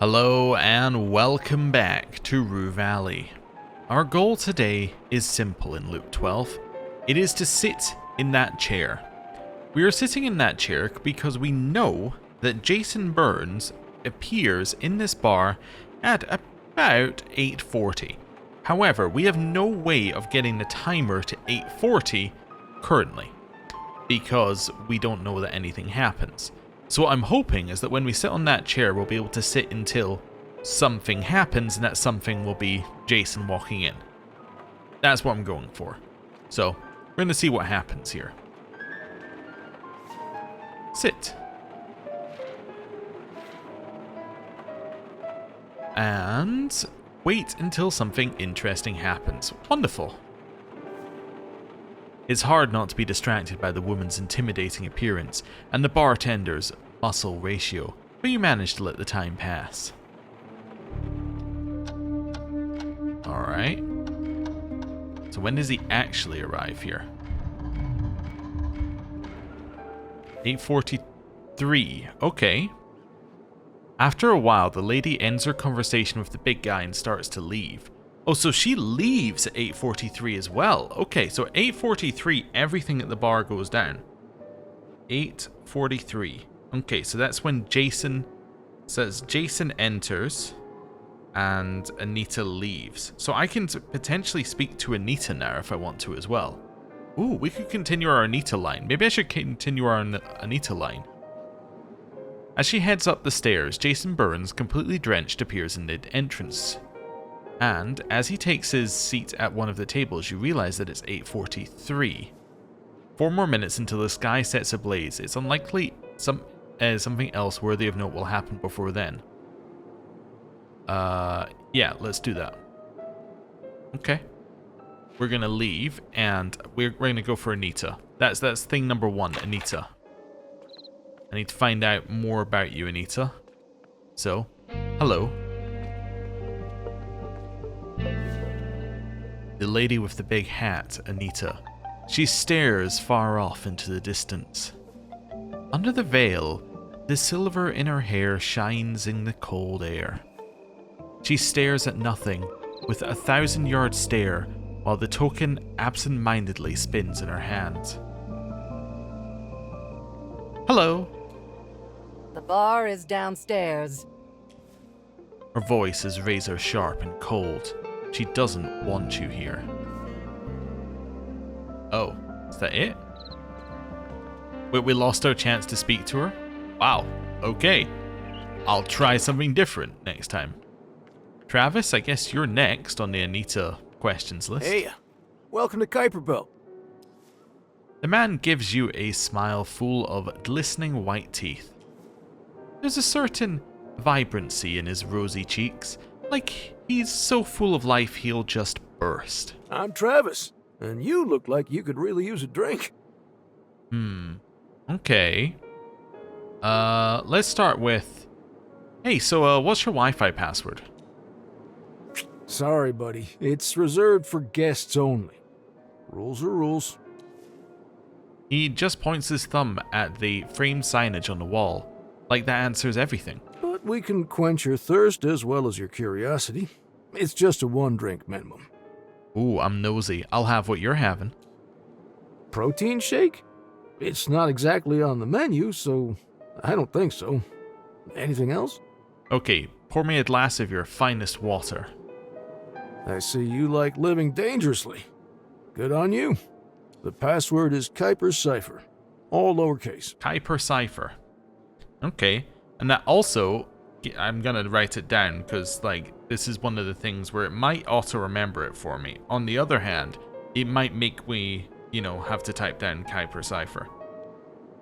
Hello and welcome back to Rue Valley. Our goal today is simple in Loop 12. It is to sit in that chair. We are sitting in that chair because we know that Jason Burns appears in this bar at about 8:40. However, we have no way of getting the timer to 8:40 currently because we don't know that anything happens. So what I'm hoping is that when we sit on that chair, we'll be able to sit until something happens, and that something will be Jason walking in. That's what I'm going for. So, we're going to see what happens here. Sit. And wait until something interesting happens. Wonderful. It's hard not to be distracted by the woman's intimidating appearance and the bartender's muscle ratio, but you manage to let the time pass. Alright. So when does he actually arrive here? 8:43. Okay. After a while, the lady ends her conversation with the big guy and starts to leave. Oh, so she leaves at 8:43 as well. Okay, so 8:43, everything at the bar goes down. 8:43. Okay, so that's when Jason enters and Anitta leaves. So I can potentially speak to Anitta now if I want to as well. Ooh, we could continue our Anitta line. Maybe I should continue our Anitta line. As she heads up the stairs, Jason Burns, completely drenched, appears in the entrance. And as he takes his seat at one of the tables, you realize that it's 8:43. 4 more minutes until the sky sets ablaze. It's unlikely something else worthy of note will happen before then. Yeah, let's do that. Okay. We're gonna leave, and we're gonna go for Anitta. That's thing number 1, Anitta. I need to find out more about you, Anitta. So, hello. The lady with the big hat, Anitta. She stares far off into the distance. Under the veil, the silver in her hair shines in the cold air. She stares at nothing with a 1,000-yard stare while the token absent-mindedly spins in her hand. Hello. The bar is downstairs. Her voice is razor sharp and cold. She doesn't want you here. Oh, is that it? We lost our chance to speak to her? Wow, okay. I'll try something different next time. Travis, I guess you're next on the Anitta questions list. Hey, welcome to Kuiperbelt. The man gives you a smile full of glistening white teeth. There's a certain vibrancy in his rosy cheeks, like he's so full of life he'll just burst. I'm Travis, and you look like you could really use a drink. Okay. Let's start with... Hey, so what's your Wi-Fi password? Sorry, buddy. It's reserved for guests only. Rules are rules. He just points his thumb at the framed signage on the wall, like that answers everything. But we can quench your thirst as well as your curiosity. It's just a 1-drink minimum. Ooh, I'm nosy. I'll have what you're having. Protein shake? It's not exactly on the menu, so I don't think so. Anything else? Okay, pour me a glass of your finest water. I see you like living dangerously. Good on you. The password is Kuiper Cipher. All lowercase. Kuiper Cipher. Okay, and that also, I'm gonna write it down because, like, this is one of the things where it might auto-remember it for me. On the other hand, it might make me, have to type down Kuiper Cipher.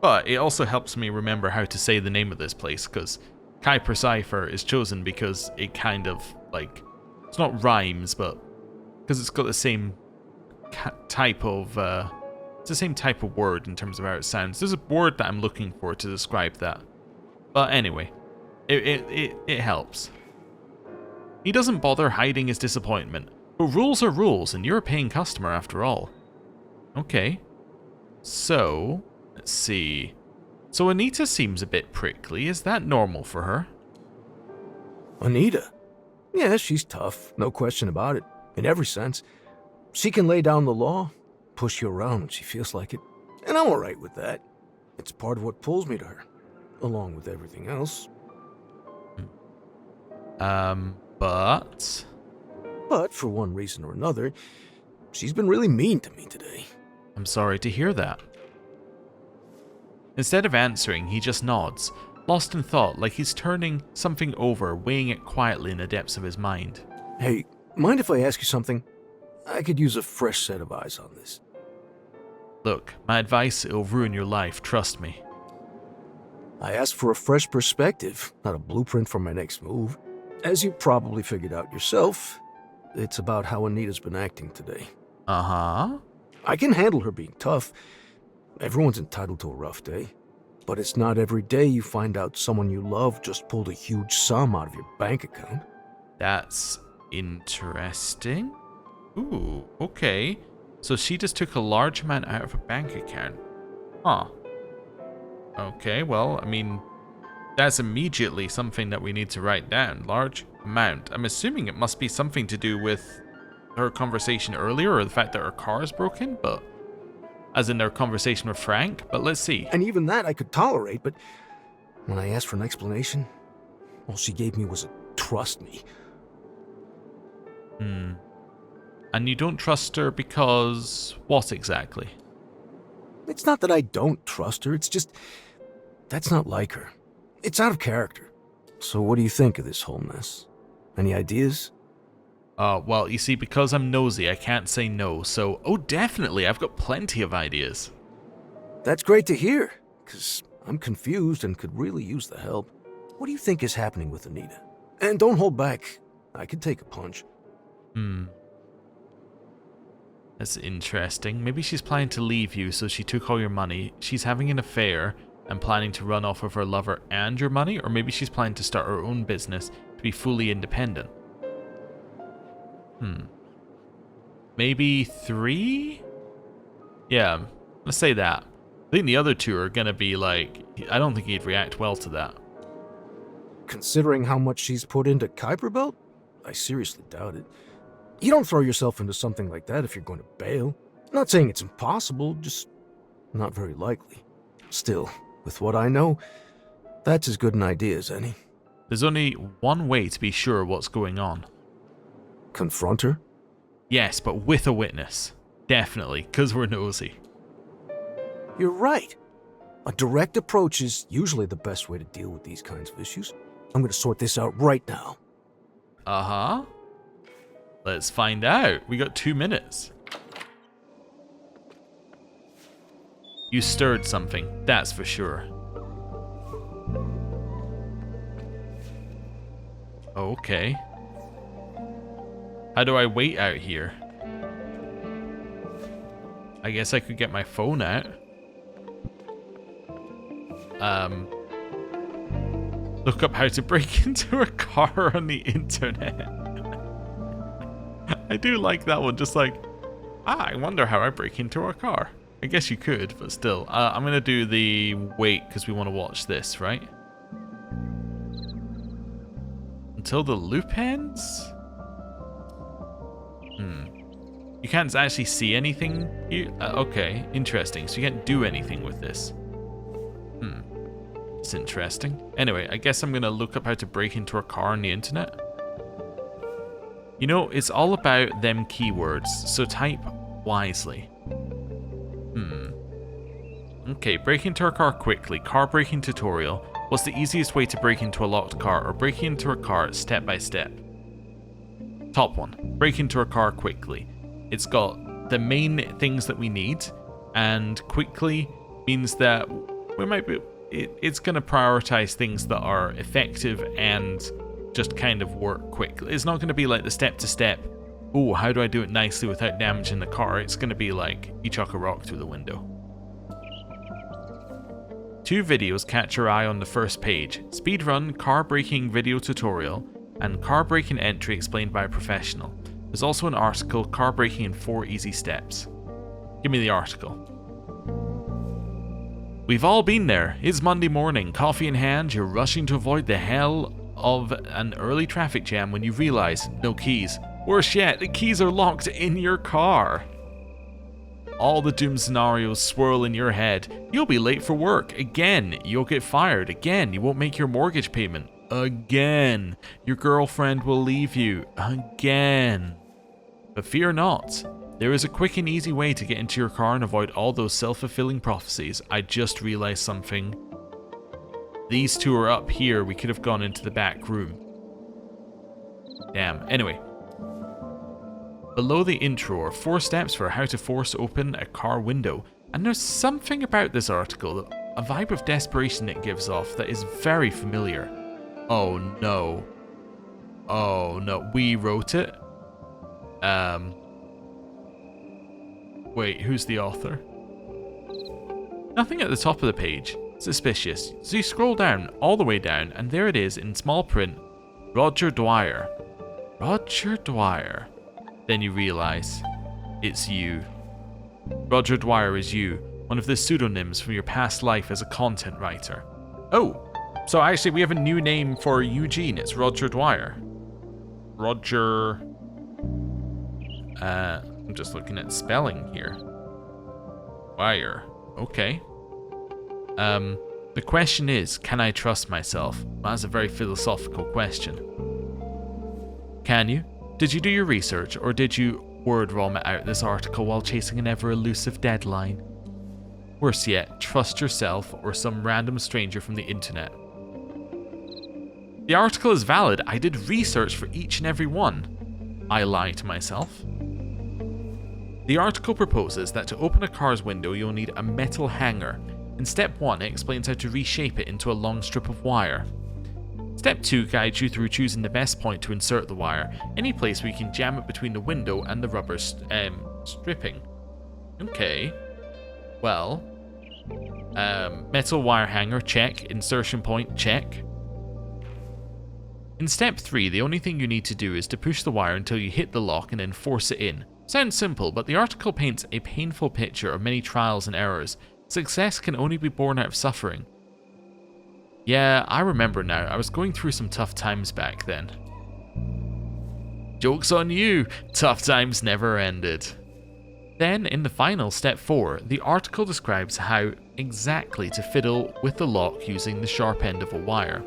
But it also helps me remember how to say the name of this place, because Kuiper Cipher is chosen because it kind of, like, it's not rhymes, but because it's got the same type of, it's the same type of word in terms of how it sounds. There's a word that I'm looking for to describe that. But anyway, it helps. He doesn't bother hiding his disappointment, but rules are rules, and you're a paying customer after all. Okay. So, let's see. So Anitta seems a bit prickly. Is that normal for her? Anitta? Yeah, she's tough, no question about it, in every sense. She can lay down the law, push you around when she feels like it, and I'm alright with that. It's part of what pulls me to her, along with everything else. But But for one reason or another, she's been really mean to me today. I'm sorry to hear that. Instead of answering, he just nods, lost in thought, like he's turning something over, weighing it quietly in the depths of his mind. Hey, mind if I ask you something? I could use a fresh set of eyes on this. Look, my advice, it'll ruin your life, trust me. I asked for a fresh perspective, not a blueprint for my next move. As you probably figured out yourself, it's about how Anita's been acting today. Uh-huh. I can handle her being tough. Everyone's entitled to a rough day. But it's not every day you find out someone you love just pulled a huge sum out of your bank account. That's interesting. Ooh, okay. So she just took a large amount out of a bank account. Huh. Okay, well, I mean, that's immediately something that we need to write down. Large amount. I'm assuming it must be something to do with her conversation earlier or the fact that her car is broken, but as in their conversation with Frank, but let's see. And even that I could tolerate, but when I asked for an explanation, all she gave me was a trust me. And you don't trust her because what exactly? It's not that I don't trust her, it's just that's not like her. It's out of character. So what do you think of this whole mess? Any ideas? Well, you see, because I'm nosy, I can't say no, so, oh, definitely, I've got plenty of ideas. That's great to hear, because I'm confused and could really use the help. What do you think is happening with Anitta? And don't hold back. I could take a punch. That's interesting. Maybe she's planning to leave you, so she took all your money. She's having an affair and planning to run off of her lover and your money, or maybe she's planning to start her own business to be fully independent. Maybe 3? Yeah, let's say that. I think the other 2 are gonna be like, I don't think he'd react well to that. Considering how much she's put into Kuiper Belt, I seriously doubt it. You don't throw yourself into something like that if you're going to bail. Not saying it's impossible, just not very likely. Still, with what I know, that's as good an idea as any. There's only one way to be sure what's going on. Confront her? Yes, but with a witness. Definitely, because we're nosy. You're right. A direct approach is usually the best way to deal with these kinds of issues. I'm going to sort this out right now. Uh-huh. Let's find out. We got 2 minutes. You stirred something, that's for sure. Okay. How do I wait out here? I guess I could get my phone out. Look up how to break into a car on the internet. I do like that one, just like, I wonder how I break into a car. I guess you could, but still. I'm going to do the wait because we want to watch this, right? Until the loop ends? You can't actually see anything here? Okay, interesting. So you can't do anything with this. It's interesting. Anyway, I guess I'm going to look up how to break into a car on the internet. You know, it's all about them keywords, so type wisely. Okay, break into a car quickly. Car breaking tutorial. What's the easiest way to break into a locked car or break into a car step by step? Top one. Break into a car quickly. It's got the main things that we need, and quickly means that we might be... It's going to prioritize things that are effective and just kind of work quickly. It's not going to be like the step-to-step, oh, how do I do it nicely without damaging the car? It's going to be like, you chuck a rock through the window. 2 videos catch your eye on the first page. Speedrun, car braking video tutorial, and car braking entry explained by a professional. There's also an article, car braking in 4 easy steps. Give me the article. We've all been there. It's Monday morning, coffee in hand, you're rushing to avoid the hell of an early traffic jam when you realize no keys. Worse yet, the keys are locked in your car. All the doom scenarios swirl in your head. You'll be late for work. Again, you'll get fired. Again, you won't make your mortgage payment. Again, your girlfriend will leave you. Again. But fear not. There is a quick and easy way to get into your car and avoid all those self-fulfilling prophecies. I just realized something. These two are up here. We could have gone into the back room. Damn. Anyway. Below the intro are 4 steps for how to force open a car window. And there's something about this article, a vibe of desperation it gives off that is very familiar. Oh no. Oh no. We wrote it? Wait, who's the author? Nothing at the top of the page. Suspicious. So you scroll down, all the way down, and there it is in small print. Roger Dwyer. Roger Dwyer. Then you realize it's you. Roger Dwyer is you, one of the pseudonyms from your past life as a content writer. Oh, so actually we have a new name for Eugene. It's Roger Dwyer. Roger... I'm just looking at spelling here. Dwyer. Okay. The question is, can I trust myself? Well, that's a very philosophical question. Can you? Did you do your research, or did you word vomit out this article while chasing an ever-elusive deadline? Worse yet, trust yourself or some random stranger from the internet. The article is valid. I did research for each and every one. I lie to myself. The article proposes that to open a car's window, you'll need a metal hanger. In step 1, it explains how to reshape it into a long strip of wire. Step 2 guides you through choosing the best point to insert the wire, any place where you can jam it between the window and the rubber stripping. Okay. Well, metal wire hanger, check. Insertion point, check. In step 3, the only thing you need to do is to push the wire until you hit the lock and then force it in. Sounds simple, but the article paints a painful picture of many trials and errors. Success can only be born out of suffering. Yeah, I remember now. I was going through some tough times back then. Joke's on you! Tough times never ended. Then, in the final, step 4, the article describes how exactly to fiddle with the lock using the sharp end of a wire.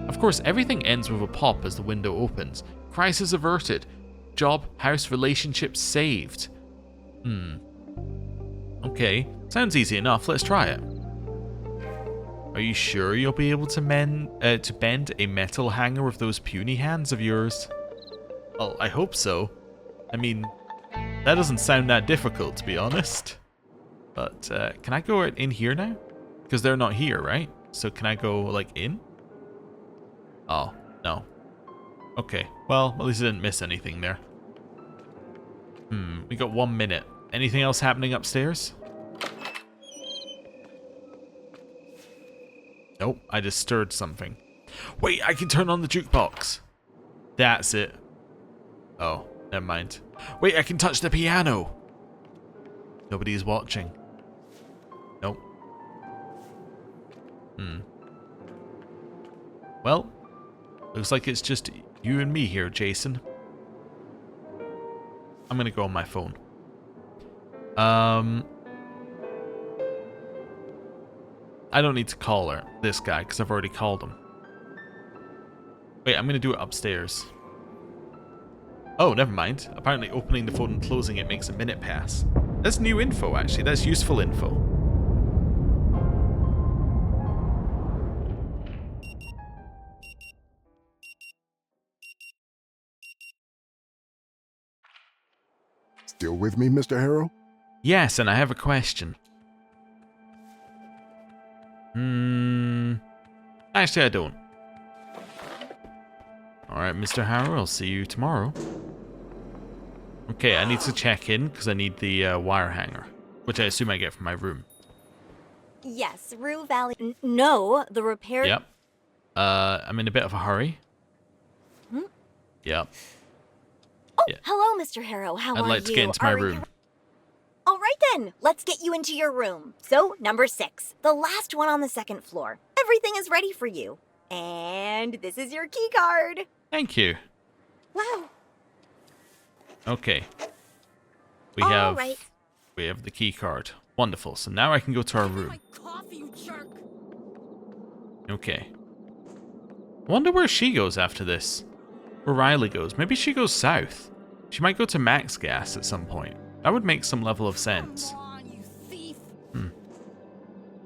Of course, everything ends with a pop as the window opens. Crisis averted. Job, house, relationships saved. Okay, sounds easy enough. Let's try it. Are you sure you'll be able to bend a metal hanger with those puny hands of yours? Well, I hope so. I mean, that doesn't sound that difficult, to be honest. But, can I go in here now? Because they're not here, right? So can I go, like, in? Oh, no. Okay, well, at least I didn't miss anything there. We got 1 minute. Anything else happening upstairs? Nope, I just stirred something. Wait, I can turn on the jukebox. That's it. Oh, never mind. Wait, I can touch the piano. Nobody is watching. Nope. Well, looks like it's just you and me here, Jason. I'm gonna go on my phone. I don't need to call this guy, because I've already called him. Wait, I'm gonna do it upstairs. Oh, never mind. Apparently opening the phone and closing it makes a minute pass. That's new info, actually. That's useful info. Still with me, Mr. Harrow? Yes, and I have a question. Actually, I don't. Alright, Mr. Harrow, I'll see you tomorrow. Okay, I need to check in because I need the wire hanger, which I assume I get from my room. Yes, Rue Valley. No, the repair. Yep. I'm in a bit of a hurry. Yep. Oh, Yeah. hello, Mr. Harrow. How are you? I'd like to get into my room. All right then, let's get you into your room. So, number 6, the last one on the 2nd floor. Everything is ready for you. And this is your key card. Thank you. Wow. Okay. We All have right. the key card. Wonderful. So now I can go to our room. My coffee, you jerk. Okay. I wonder where she goes after this. Where Riley goes. Maybe she goes south. She might go to Max Gas at some point. That would make some level of sense. Come on, you thief.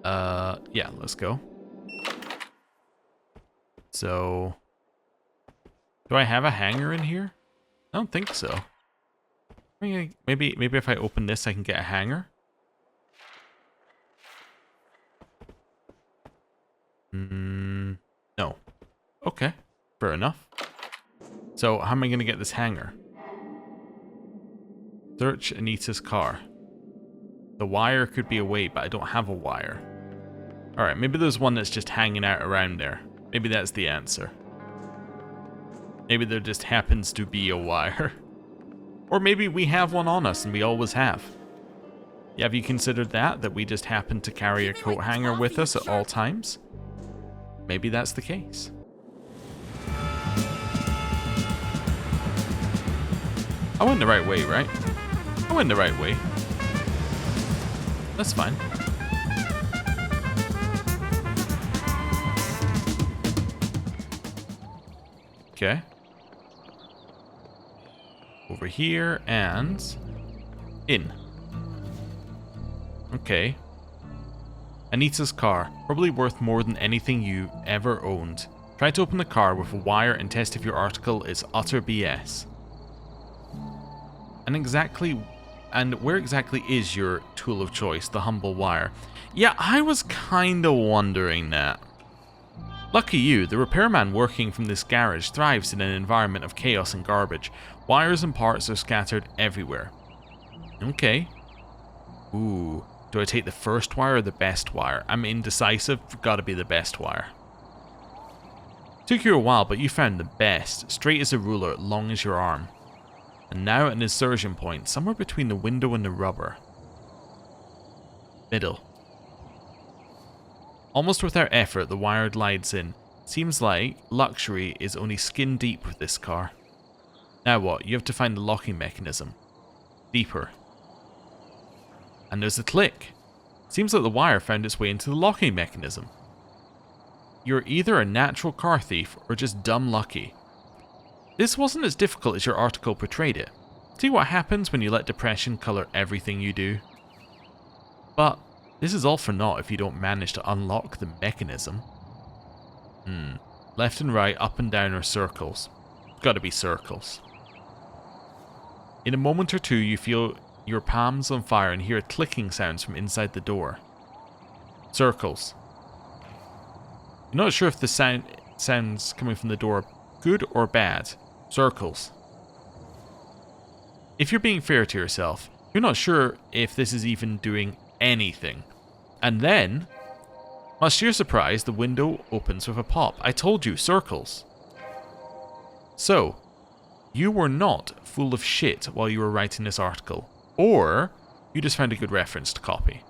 Yeah, let's go. So, do I have a hanger in here? I don't think so. Maybe if I open this, I can get a hanger. No. Okay, fair enough. So, how am I going to get this hanger? Search Anitta's car. The wire could be away, but I don't have a wire. Alright, maybe there's one that's just hanging out around there. Maybe that's the answer. Maybe there just happens to be a wire. Or maybe we have one on us and we always have. Yeah, have you considered that? That we just happen to carry a coat hanger with us at all times? Maybe that's the case. I went the right way, right? I went the right way. That's fine. Okay. Over here and in. Okay. Anitta's car, probably worth more than anything you ever owned. Try to open the car with a wire and test if your article is utter BS. And where exactly is your tool of choice, the humble wire? Yeah, I was kinda wondering that. Lucky you, the repairman working from this garage thrives in an environment of chaos and garbage. Wires and parts are scattered everywhere. Okay. Ooh, do I take the first wire or the best wire? I'm indecisive, gotta be the best wire. Took you a while, but you found the best, straight as a ruler, long as your arm. And now an insertion point, somewhere between the window and the rubber. Middle. Almost without effort, the wire glides in. Seems like luxury is only skin deep with this car. Now what? You have to find the locking mechanism. Deeper. And there's a click. Seems like the wire found its way into the locking mechanism. You're either a natural car thief or just dumb lucky. This wasn't as difficult as your article portrayed it. See what happens when you let depression color everything you do? But this is all for naught if you don't manage to unlock the mechanism. Left and right, up and down are circles. Gotta be circles. In a moment or two, you feel your palms on fire and hear clicking sounds from inside the door. Circles. You're not sure if the sounds coming from the door good or bad. Circles. If you're being fair to yourself, you're not sure if this is even doing anything. And then, much to your surprise, the window opens with a pop. I told you, circles. So, you were not full of shit while you were writing this article. Or, you just found a good reference to copy.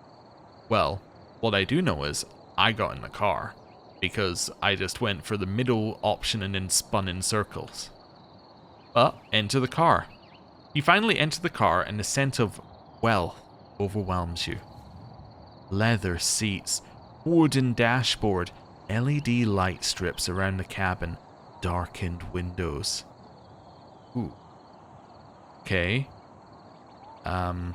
Well, what I do know is, I got in the car. Because I just went for the middle option and then spun in circles. But, enter the car. You finally enter the car and the scent of wealth overwhelms you. Leather seats, wooden dashboard, LED light strips around the cabin, darkened windows. Ooh. Okay. And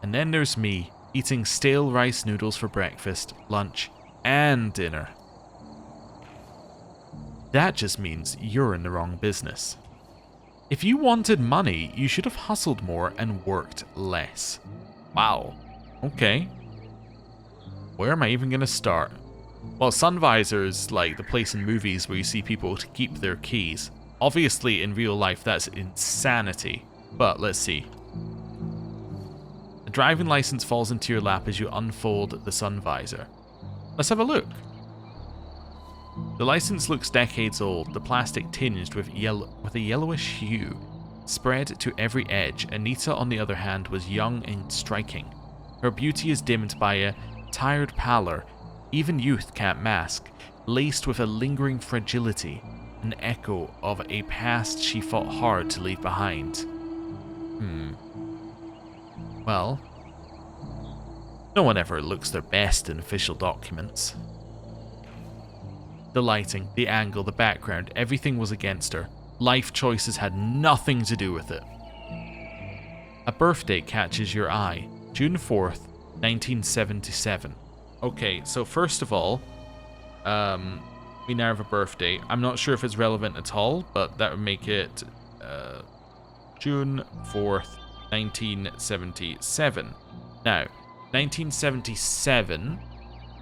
then there's me, eating stale rice noodles for breakfast, lunch, and dinner. That just means you're in the wrong business. If you wanted money, you should have hustled more and worked less. Wow. Okay. Where am I even going to start? Well, Sunvisor is like the place in movies where you see people to keep their keys. Obviously, in real life, that's insanity. But let's see. A driving license falls into your lap as you unfold the Sunvisor. Let's have a look. The license looks decades old, the plastic tinged with a yellowish hue. Spread to every edge, Anitta, on the other hand, was young and striking. Her beauty is dimmed by a tired pallor even youth can't mask. laced with a lingering fragility, an echo of a past she fought hard to leave behind. Well, no one ever looks their best in official documents. The lighting, the angle, the background, everything was against her. Life choices had nothing to do with it. A birthday catches your eye. June 4th, 1977. Okay, so first of all, we now have a birthday. I'm not sure if it's relevant at all, but that would make it June 4th, 1977. Now, 1977,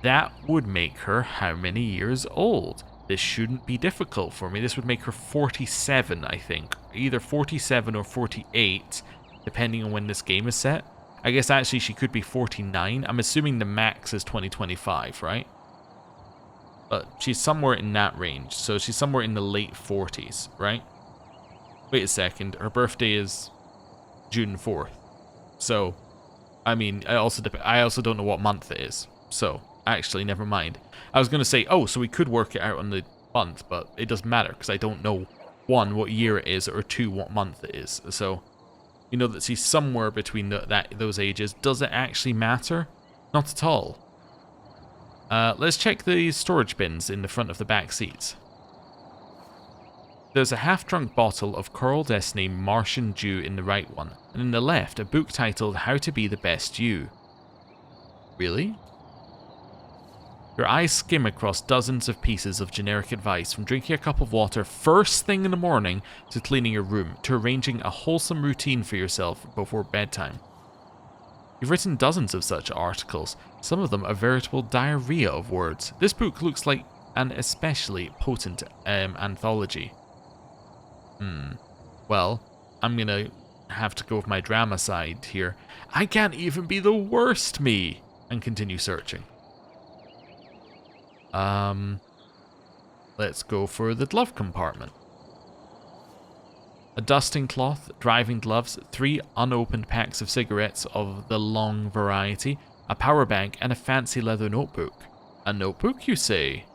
that would make her how many years old? This shouldn't be difficult for me. This would make her 47, I think. Either 47 or 48, depending on when this game is set. I guess actually she could be 49. I'm assuming the max is 2025, right? But she's somewhere in that range. So she's somewhere in the late 40s, right? Wait a second. Her birthday is June 4th. So, I mean, I also don't know what month it is. So, actually, never mind. I was going to say, oh, so we could work it out on the month, but it doesn't matter because I don't know, 1, what year it is, or 2, what month it is. So, you know that she's somewhere between those ages. Does it actually matter? Not at all. Let's check the storage bins in the front of the back seats. There's a half-drunk bottle of Coral Destiny Martian Dew in the right one, and in the left, a book titled How to Be the Best You. Really? Your eyes skim across dozens of pieces of generic advice, from drinking a cup of water first thing in the morning to cleaning your room, to arranging a wholesome routine for yourself before bedtime. You've written dozens of such articles, some of them a veritable diarrhea of words. This book looks like an especially potent anthology. Well, I'm gonna have to go with my drama side here. I can't even be the worst me! And continue searching. Let's go for the glove compartment. A dusting cloth, driving gloves, 3 unopened packs of cigarettes of the long variety, a power bank, and a fancy leather notebook. A notebook, you say?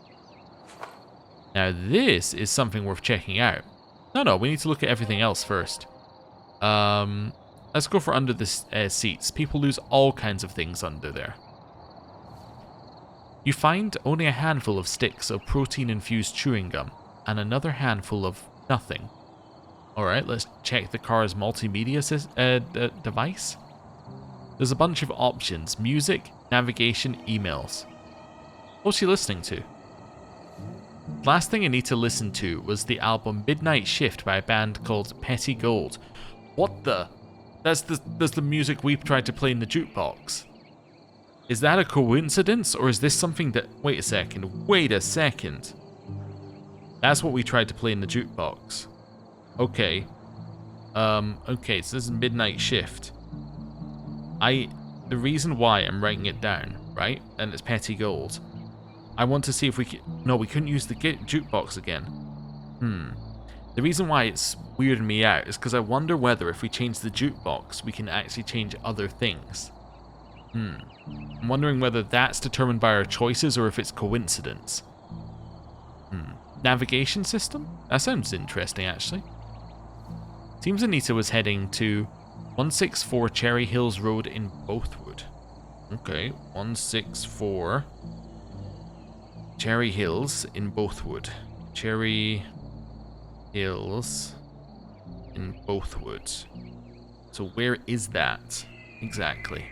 Now this is something worth checking out. No, we need to look at everything else first. Let's go for under the seats. People lose all kinds of things under there. You find only a handful of sticks of protein-infused chewing gum, and another handful of nothing. Alright, let's check the car's multimedia device. There's a bunch of options: music, navigation, emails. What's she listening to? Last thing Anitta listened to was the album Midnight Shift by a band called Petty Gold. What the? That's the music we tried to play in the jukebox. Is that a coincidence, or is this something that... Wait a second. That's what we tried to play in the jukebox. Okay. Okay, so this is Midnight Shift. The reason why I'm writing it down, right, and it's Petty Gold, I want to see if we could... No, we couldn't use the jukebox again. The reason why it's weirding me out is because I wonder whether if we change the jukebox, we can actually change other things. I'm wondering whether that's determined by our choices or if it's coincidence. Navigation system? That sounds interesting, actually. Seems Anitta was heading to 164 Cherry Hills Road in Bothwood. Okay, 164 Cherry Hills in Bothwood. Cherry Hills in Bothwood. So where is that exactly?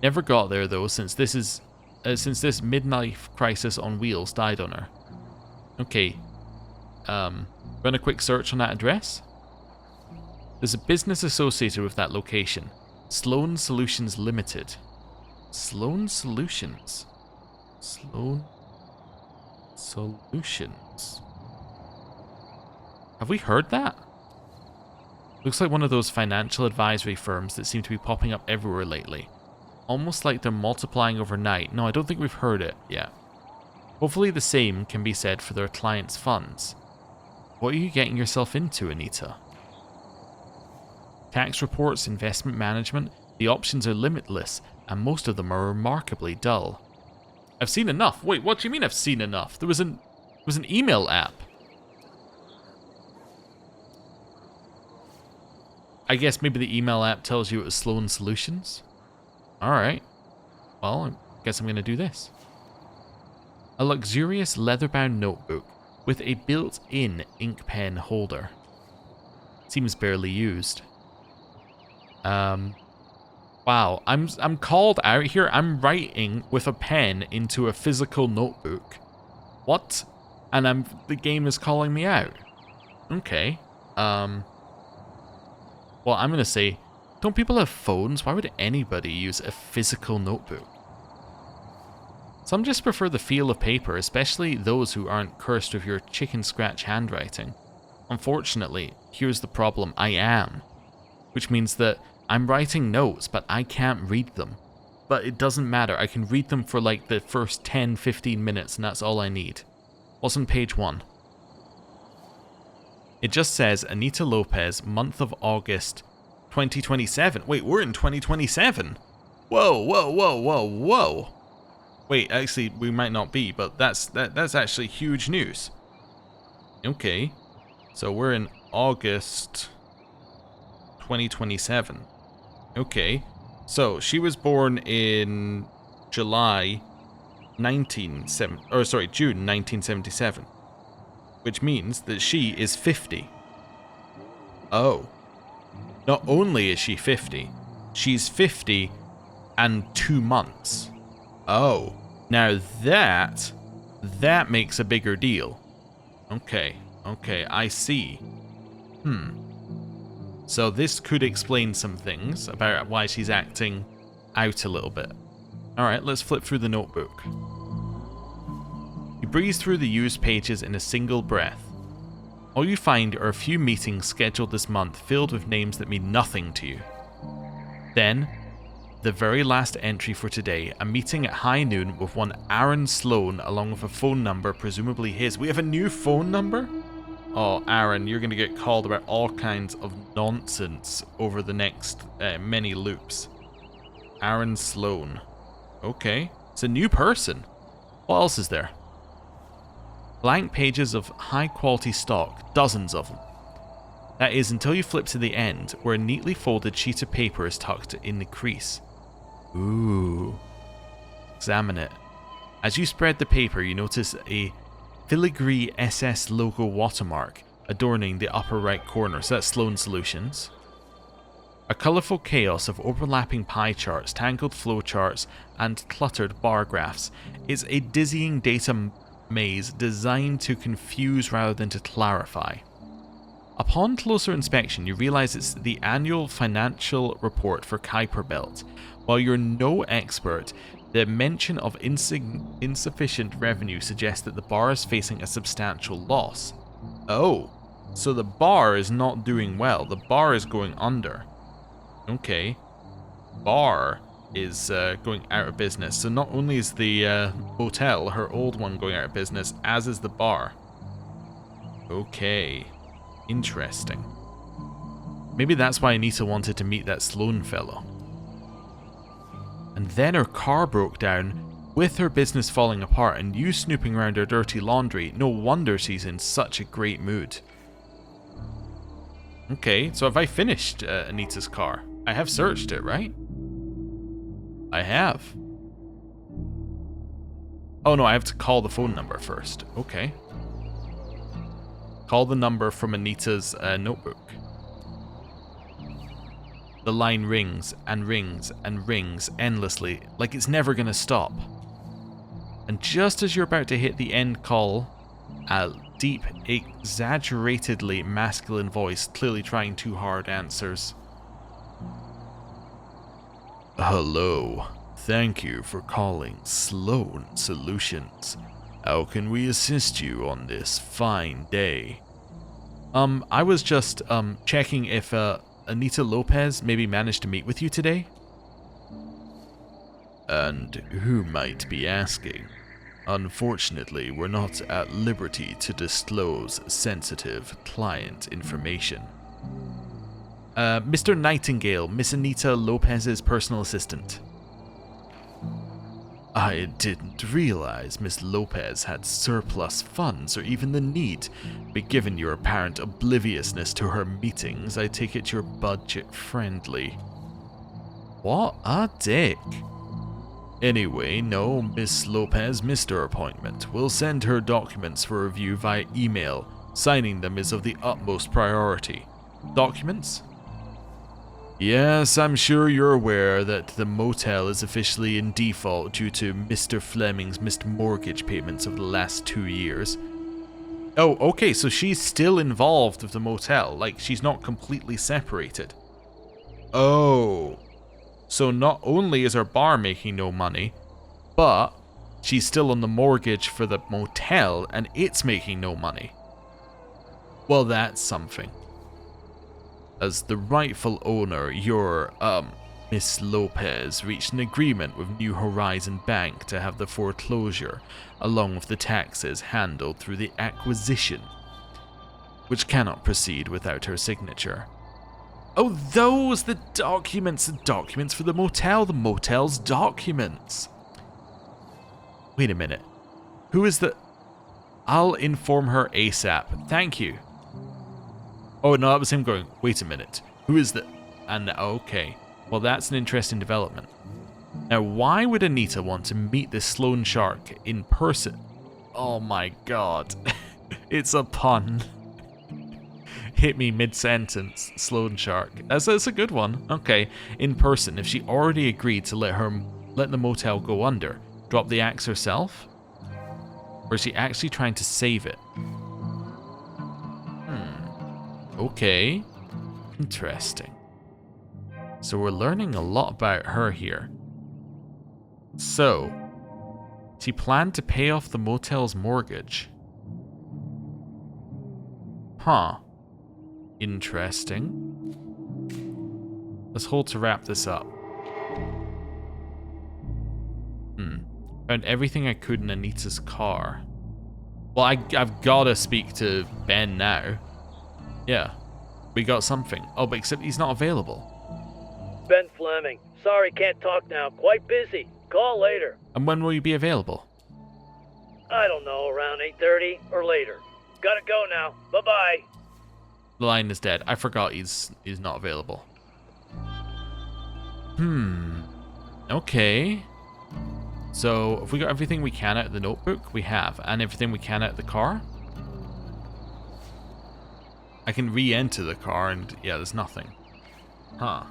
Never got there though, since this midlife crisis on wheels died on her. Okay, run a quick search on that address. There's a business associated with that location. Sloan Solutions Limited. Sloan Solutions. Sloan Solutions. Have we heard that? Looks like one of those financial advisory firms that seem to be popping up everywhere lately. Almost like they're multiplying overnight. No, I don't think we've heard it yet. Hopefully the same can be said for their clients' funds. What are you getting yourself into, Anitta? Tax reports, investment management, the options are limitless, and most of them are remarkably dull. I've seen enough. Wait, what do you mean I've seen enough? There was an email app. I guess maybe the email app tells you it was Sloan Solutions. Alright. Well, I guess I'm going to do this. A luxurious leather-bound notebook with a built-in ink pen holder. Seems barely used. Wow, I'm called out here. I'm writing with a pen into a physical notebook. What? And the game is calling me out. Okay. Well, I'm gonna say, don't people have phones? Why would anybody use a physical notebook? Some just prefer the feel of paper, especially those who aren't cursed with your chicken scratch handwriting. Unfortunately, here's the problem, I am. Which means that I'm writing notes, but I can't read them. But it doesn't matter, I can read them for like the first 10-15 minutes and that's all I need. What's on page 1? It just says Anitta Lopez, month of August 2027. Wait, we're in 2027? Whoa, whoa, whoa, whoa, whoa. Wait, actually, we might not be, but that's actually huge news. Okay, so we're in August 2027. Okay, so she was born in June 1977, which means that she is 50. Oh, not only is she 50, she's 50 and 2 months. Oh, now that makes a bigger deal. Okay, I see. So this could explain some things about why she's acting out a little bit. Alright, let's flip through the notebook. You breeze through the used pages in a single breath. All you find are a few meetings scheduled this month filled with names that mean nothing to you. Then, the very last entry for today, a meeting at high noon with one Aaron Sloan along with a phone number, presumably his. We have a new phone number? Oh, Aaron, you're going to get called about all kinds of nonsense over the next many loops. Aaron Sloan. Okay, it's a new person. What else is there? Blank pages of high quality stock, dozens of them. That is until you flip to the end, where a neatly folded sheet of paper is tucked in the crease. Ooh. Examine it. As you spread the paper, you notice a filigree SS logo watermark adorning the upper right corner, so that's Sloan Solutions. A colourful chaos of overlapping pie charts, tangled flowcharts, and cluttered bar graphs is a dizzying data maze designed to confuse rather than to clarify. Upon closer inspection, you realize it's the annual financial report for Kuiper Belt. While you're no expert, the mention of insufficient revenue suggests that the bar is facing a substantial loss. Oh, so the bar is not doing well. The bar is going under. Okay. Bar is going out of business. So not only is the hotel, her old one, going out of business, as is the bar. Okay. Interesting. Maybe that's why Anitta wanted to meet that Sloan fellow. And then her car broke down, with her business falling apart and you snooping around her dirty laundry. No wonder she's in such a great mood. Okay, so have I finished Anitta's car? I have searched it, right? I have. Oh no, I have to call the phone number first. Okay. Call the number from Anitta's notebook. The line rings and rings and rings endlessly, like it's never gonna stop. And just as you're about to hit the end call, a deep, exaggeratedly masculine voice, clearly trying too hard, answers. Hello. Thank you for calling Sloan Solutions. How can we assist you on this fine day? I was just checking if Anitta Lopez maybe managed to meet with you today? And who might be asking? Unfortunately, we're not at liberty to disclose sensitive client information. Mr. Nightingale, Miss Anitta Lopez's personal assistant. I didn't realize Miss Lopez had surplus funds or even the need, but given your apparent obliviousness to her meetings, I take it you're budget-friendly. What a dick. Anyway, no, Miss Lopez missed her appointment. We'll send her documents for review via email. Signing them is of the utmost priority. Documents? Yes, I'm sure you're aware that the motel is officially in default due to Mr. Fleming's missed mortgage payments over the last 2 years. Oh, okay, so she's still involved with the motel, like she's not completely separated. Oh, so not only is her bar making no money, but she's still on the mortgage for the motel and it's making no money. Well, that's something. As the rightful owner, your, Miss Lopez reached an agreement with New Horizon Bank to have the foreclosure, along with the taxes, handled through the acquisition, which cannot proceed without her signature. Oh, those, the documents for the motel's documents. Wait a minute. Who is the... I'll inform her ASAP. Thank you. Oh, no, that was him going, wait a minute. Who is the... And, okay. Well, that's an interesting development. Now, why would Anitta want to meet this Sloan Shark in person? Oh my god. It's a pun. Hit me mid-sentence, Sloan Shark. That's a good one. Okay, in person, if she already agreed to let the motel go under, drop the axe herself? Or is she actually trying to save it? Okay. Interesting. So we're learning a lot about her here. So, she planned to pay off the motel's mortgage. Huh. Interesting. Let's hold to wrap this up. Found everything I could in Anita's car. Well, I've gotta speak to Ben now. Yeah, we got something. Oh, but except he's not available. Ben Fleming. Sorry, can't talk now. Quite busy. Call later. And when will you be available? I don't know, around 8:30 or later. Gotta go now. Bye-bye. The line is dead. I forgot he's not available. Okay. So, if we got everything we can out of the notebook, we have. And everything we can out of the car? I can re-enter the car and, yeah, there's nothing. Huh.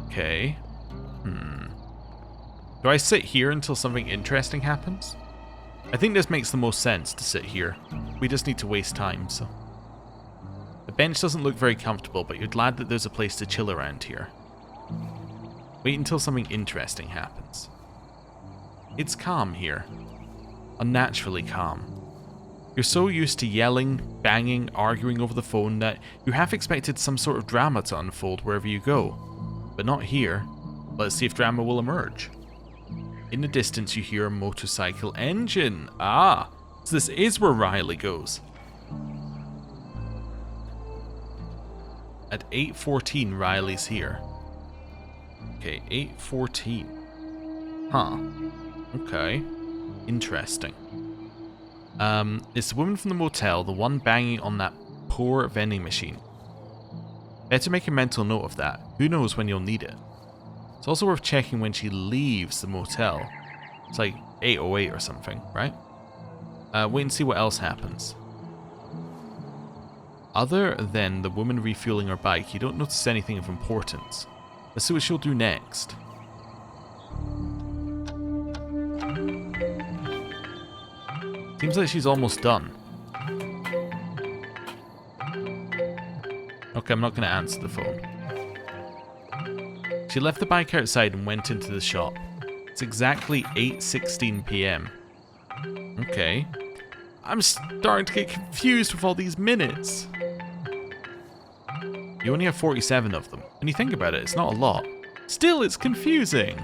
Okay. Do I sit here until something interesting happens? I think this makes the most sense to sit here. We just need to waste time, so. The bench doesn't look very comfortable, but you're glad that there's a place to chill around here. Wait until something interesting happens. It's calm here. Unnaturally calm. You're so used to yelling, banging, arguing over the phone that you half expected some sort of drama to unfold wherever you go. But not here. Let's see if drama will emerge. In the distance you hear a motorcycle engine. Ah, so this is where Riley goes. At 8:14, Riley's here. Okay, 8:14. Huh. Okay. Interesting. It's the woman from the motel, the one banging on that poor vending machine. Better make a mental note of that. Who knows when you'll need it. It's also worth checking when she leaves the motel. It's like 8:08 or something, right? Wait and see what else happens. Other than the woman refueling her bike, you don't notice anything of importance. Let's see what she'll do next. Seems like she's almost done. Okay, I'm not going to answer the phone. She left the bike outside and went into the shop. It's exactly 8:16 p.m. Okay. I'm starting to get confused with all these minutes. You only have 47 of them. When you think about it, it's not a lot. Still, it's confusing.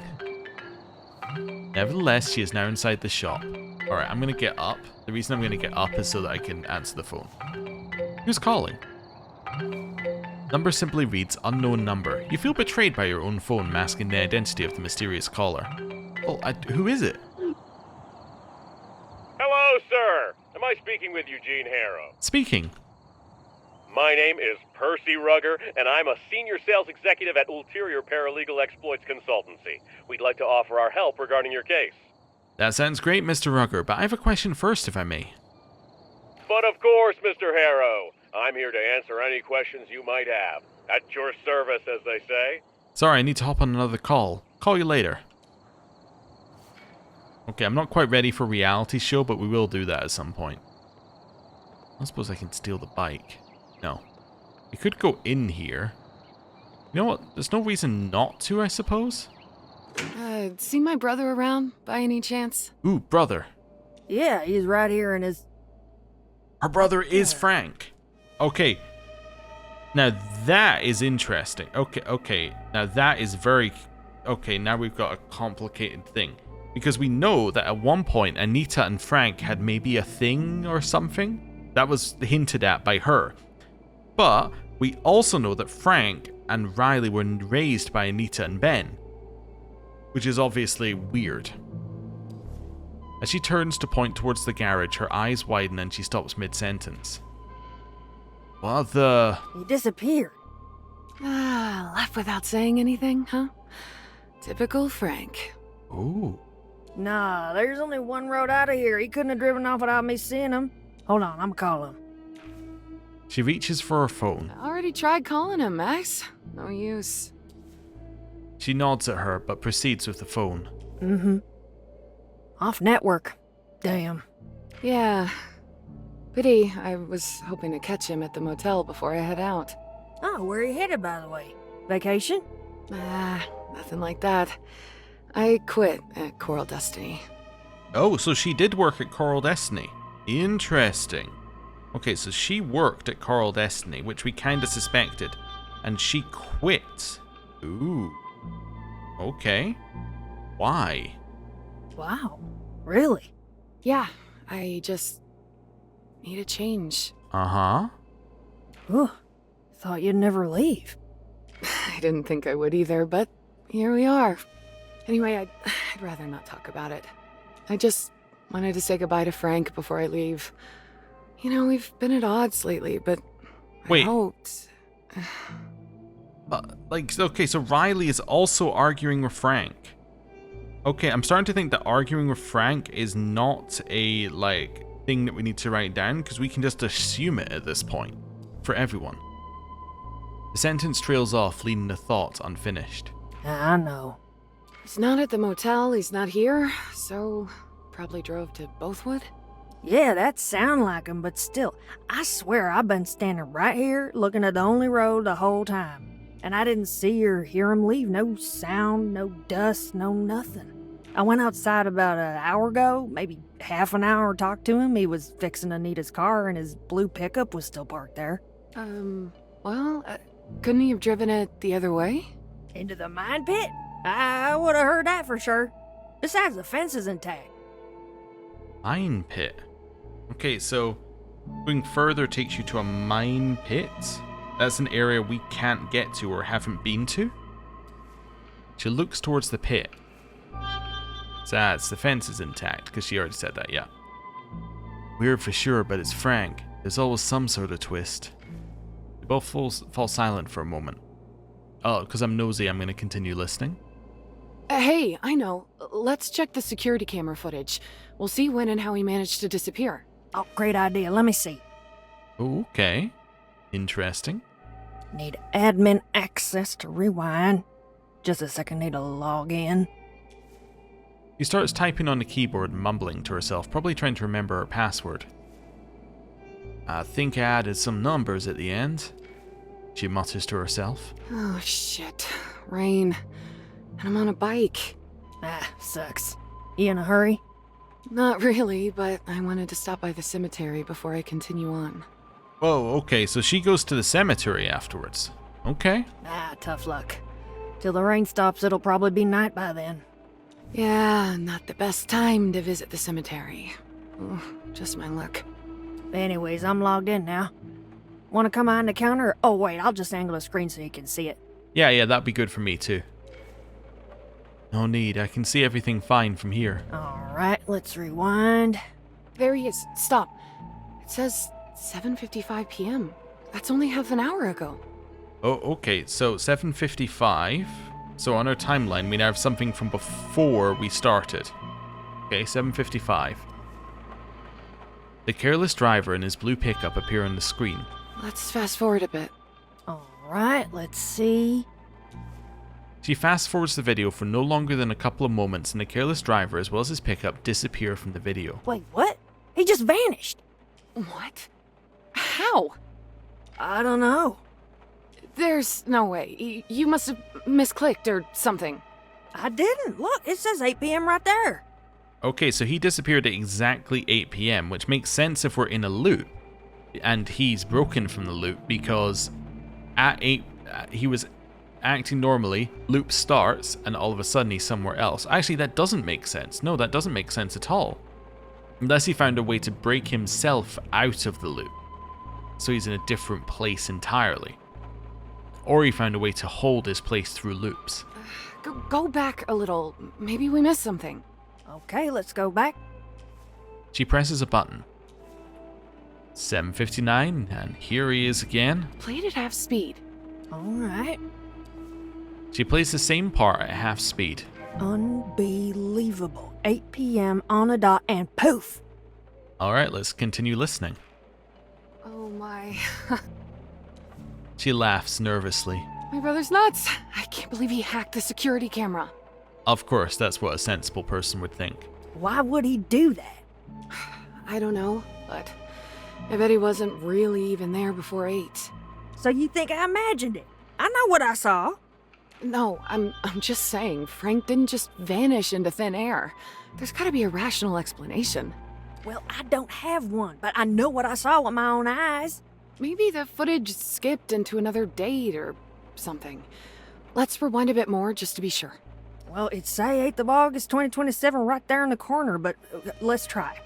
Nevertheless, she is now inside the shop. Alright, I'm going to get up. The reason I'm going to get up is so that I can answer the phone. Who's calling? Number simply reads, unknown number. You feel betrayed by your own phone masking the identity of the mysterious caller. Oh, who is it? Hello, sir. Am I speaking with Eugene Harrow? Speaking. My name is Percy Rugger, and I'm a senior sales executive at Ulterior Paralegal Exploits Consultancy. We'd like to offer our help regarding your case. That sounds great, Mr. Rugger, but I have a question first, if I may. But of course, Mr. Harrow. I'm here to answer any questions you might have. At your service, as they say. Sorry, I need to hop on another call. Call you later. Okay, I'm not quite ready for a reality show, but we will do that at some point. I suppose I can steal the bike. No. We could go in here. You know what? There's no reason not to, I suppose. See my brother around, by any chance? Ooh, brother. Yeah, he's right here in his... Her brother is Frank. Okay. Now that is interesting. Okay. Now that is very... Okay, now we've got a complicated thing. Because we know that at one point, Anitta and Frank had maybe a thing or something. That was hinted at by her. But we also know that Frank and Riley were raised by Anitta and Ben. Which is obviously weird. As she turns to point towards the garage, her eyes widen and she stops mid-sentence. What the... He disappeared. Left without saying anything, huh? Typical Frank. Ooh. Nah, there's only one road out of here. He couldn't have driven off without me seeing him. Hold on, I'm calling him. She reaches for her phone. I already tried calling him, Max. No use. She nods at her, but proceeds with the phone. Mm-hmm. Off network. Damn. Yeah. Pity. I was hoping to catch him at the motel before I head out. Oh, where you headed, by the way? Vacation? Nothing like that. I quit at Coral Destiny. Oh, so she did work at Coral Destiny. Interesting. Okay, so she worked at Coral Destiny, which we kinda suspected. And she quit. Ooh. Okay. Why? Wow. Really? Yeah, I just need a change. Uh-huh. Ooh. Thought you'd never leave. I didn't think I would either, but here we are. Anyway, I'd rather not talk about it. I just wanted to say goodbye to Frank before I leave. You know, we've been at odds lately, but Wait. I hoped... Okay, so Riley is also arguing with Frank. Okay, I'm starting to think that arguing with Frank is not a, thing that we need to write down, because we can just assume it at this point. For everyone. The sentence trails off, leaving the thought unfinished. I know. He's not at the motel, he's not here, so probably drove to Bothwood? Yeah, that sound like him, but still, I swear I've been standing right here looking at the only road the whole time. And I didn't see or hear him leave. No sound, no dust, no nothing. I went outside about an hour ago, maybe half an hour, talked to him. He was fixing Anita's car and his blue pickup was still parked there. Couldn't he have driven it the other way? Into the mine pit? I would have heard that for sure. Besides, the fence is intact. Mine pit. Okay, so going further takes you to a mine pit. That's an area we can't get to or haven't been to. She looks towards the pit. The fence is intact, because she already said that, yeah. Weird for sure, but it's Frank. There's always some sort of twist. We both fall silent for a moment. Oh, because I'm nosy, I'm going to continue listening. Hey, I know. Let's check the security camera footage. We'll see when and how he managed to disappear. Oh, great idea. Let me see. Okay. Interesting. Need admin access to rewind. Just a second, need to log in. She starts typing on the keyboard and mumbling to herself, probably trying to remember her password. I think I added some numbers at the end, she mutters to herself. Oh, shit. Rain. And I'm on a bike. Sucks. You in a hurry? Not really, but I wanted to stop by the cemetery before I continue on. Whoa, okay, so she goes to the cemetery afterwards. Okay. Tough luck. Till the rain stops, it'll probably be night by then. Yeah, not the best time to visit the cemetery. Ooh, just my luck. Anyways, I'm logged in now. Want to come behind the counter? Oh, wait, I'll just angle the screen so you can see it. Yeah, that'd be good for me too. No need, I can see everything fine from here. Alright, let's rewind. There he is. Stop. It says 7:55 p.m. That's only half an hour ago. Oh, okay, so 7:55. So on our timeline, we now have something from before we started. Okay, 7:55. The careless driver and his blue pickup appear on the screen. Let's fast forward a bit. Alright, let's see. She fast forwards the video for no longer than a couple of moments, and the careless driver as well as his pickup disappear from the video. Wait, what? He just vanished. What? How? I don't know. There's no way. You must have misclicked or something. I didn't. Look, it says 8 p.m. right there. Okay, so he disappeared at exactly 8 p.m., which makes sense if we're in a loop. And he's broken from the loop because at 8, he was acting normally, loop starts, and all of a sudden he's somewhere else. Actually, that doesn't make sense. No, that doesn't make sense at all. Unless he found a way to break himself out of the loop. So he's in a different place entirely. Or he found a way to hold his place through loops. Go back a little. Maybe we missed something. Okay, let's go back. She presses a button. 7:59, and here he is again. Play it at half speed. Alright. She plays the same part at half speed. Unbelievable. 8 p.m. on a dot and poof! Alright, let's continue listening. Oh my. She laughs nervously. My brother's nuts. I can't believe he hacked the security camera. Of course, that's what a sensible person would think. Why would he do that? I don't know, but I bet he wasn't really even there before 8. So you think I imagined it? I know what I saw. No, I'm just saying, Frank didn't just vanish into thin air. There's gotta be a rational explanation. Well, I don't have one, but I know what I saw with my own eyes. Maybe the footage skipped into another date or something. Let's rewind a bit more just to be sure. Well, it's say 8th of August, 2027 right there in the corner, but let's try.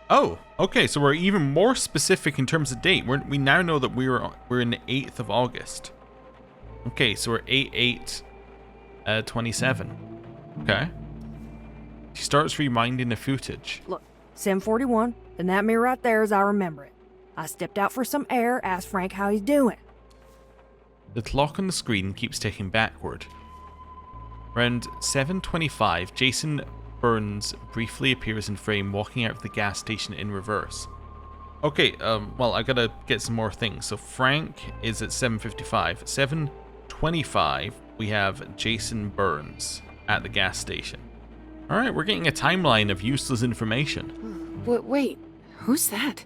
Oh, okay, so we're even more specific in terms of date. We now know that we're in the 8th of August. Okay, so we're 8/8/27. Okay. She starts rewinding the footage. Look, 7:41, and that mirror right there as I remember it. I stepped out for some air, asked Frank how he's doing. The clock on the screen keeps ticking backward. Around 7:25, Jason Burns briefly appears in frame walking out of the gas station in reverse. Okay, well, I gotta get some more things. So Frank is at 7:55. 7:25, we have Jason Burns at the gas station. Alright, we're getting a timeline of useless information. Wait, who's that?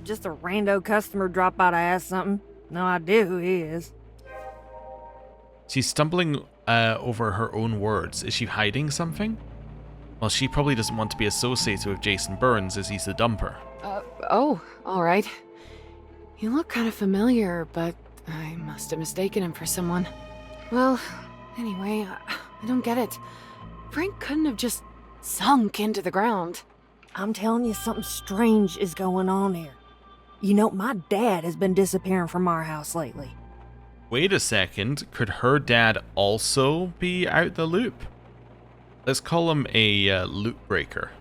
Just a rando customer dropped by to ask something. No idea who he is. She's stumbling over her own words. Is she hiding something? Well, she probably doesn't want to be associated with Jason Burns as he's the dumper. Oh, alright. You look kind of familiar, but I must have mistaken him for someone. Well, anyway, I don't get it. Frank couldn't have just sunk into the ground. I'm telling you, something strange is going on here. You know, my dad has been disappearing from our house lately. Wait a second, could her dad also be out the loop? Let's call him a loop breaker.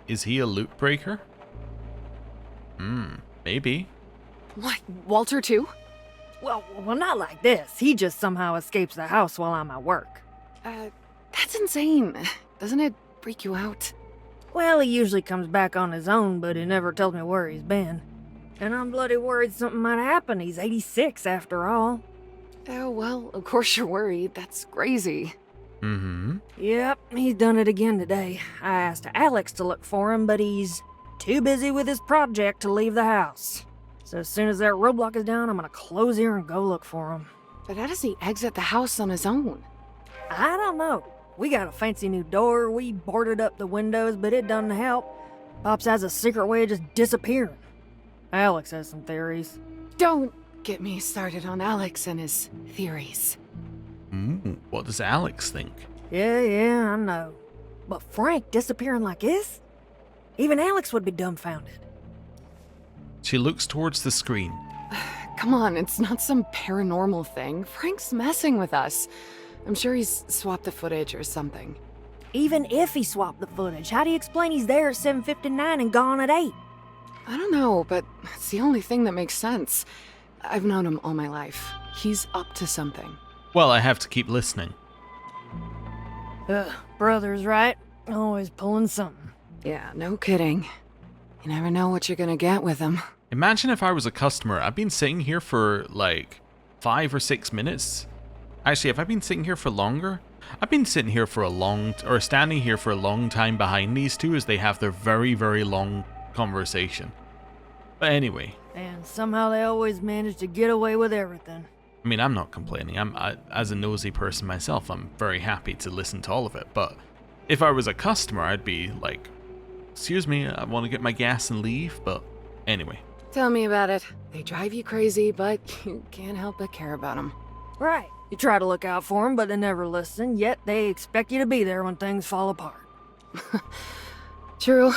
Is he a loop breaker? Maybe. What, Walter too? Well, not like this. He just somehow escapes the house while I'm at work. That's insane. Doesn't it freak you out? Well, he usually comes back on his own, but he never tells me where he's been. And I'm bloody worried something might happen. He's 86 after all. Oh, well, of course you're worried. That's crazy. Yep, he's done it again today. I asked Alex to look for him, but he's too busy with his project to leave the house. So as soon as that roadblock is down, I'm gonna close here and go look for him. But how does he exit the house on his own? I don't know. We got a fancy new door, we boarded up the windows, but it doesn't help. Pops has a secret way of just disappearing. Alex has some theories. Don't get me started on Alex and his theories. What does Alex think? Yeah, I know. But Frank disappearing like this? Even Alex would be dumbfounded. She looks towards the screen. Come on, it's not some paranormal thing. Frank's messing with us. I'm sure he's swapped the footage or something. Even if he swapped the footage, how do you explain he's there at 7:59 and gone at 8? I don't know, but it's the only thing that makes sense. I've known him all my life. He's up to something. Well, I have to keep listening. Brothers, right? Always pulling something. Yeah, no kidding. You never know what you're gonna get with him. Imagine if I was a customer. I've been sitting here for like 5 or 6 minutes. Actually, have I been sitting here for longer? I've been sitting here for standing here for a long time behind these two as they have their very, very long conversation. But anyway. And somehow they always manage to get away with everything. I mean, I'm not complaining. As a nosy person myself, I'm very happy to listen to all of it. But if I was a customer, I'd be like, excuse me, I want to get my gas and leave. But anyway. Tell me about it. They drive you crazy, but you can't help but care about them. Right. You try to look out for them, but they never listen, yet they expect you to be there when things fall apart. True.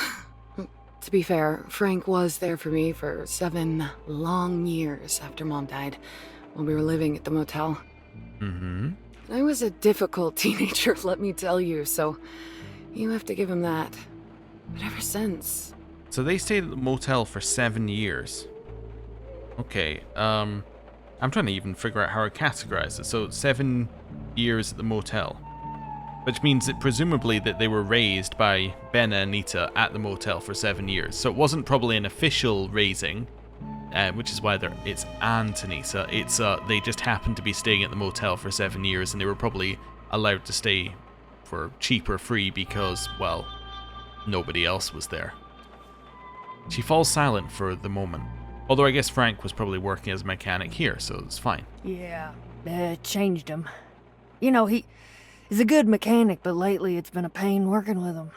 To be fair, Frank was there for me for 7 long years after Mom died, when we were living at the motel. Mm-hmm. I was a difficult teenager, let me tell you, so you have to give him that. But ever since... So they stayed at the motel for 7 years. Okay, I'm trying to even figure out how I categorize it. So 7 years at the motel. Which means that presumably that they were raised by Ben and Anitta at the motel for 7 years. So it wasn't probably an official raising, which is why it's Aunt Anitta. It's they just happened to be staying at the motel for 7 years, and they were probably allowed to stay for cheap or free because, well, nobody else was there. She falls silent for the moment. Although I guess Frank was probably working as a mechanic here, so it's fine. Yeah, changed him. You know, he's a good mechanic, but lately it's been a pain working with him.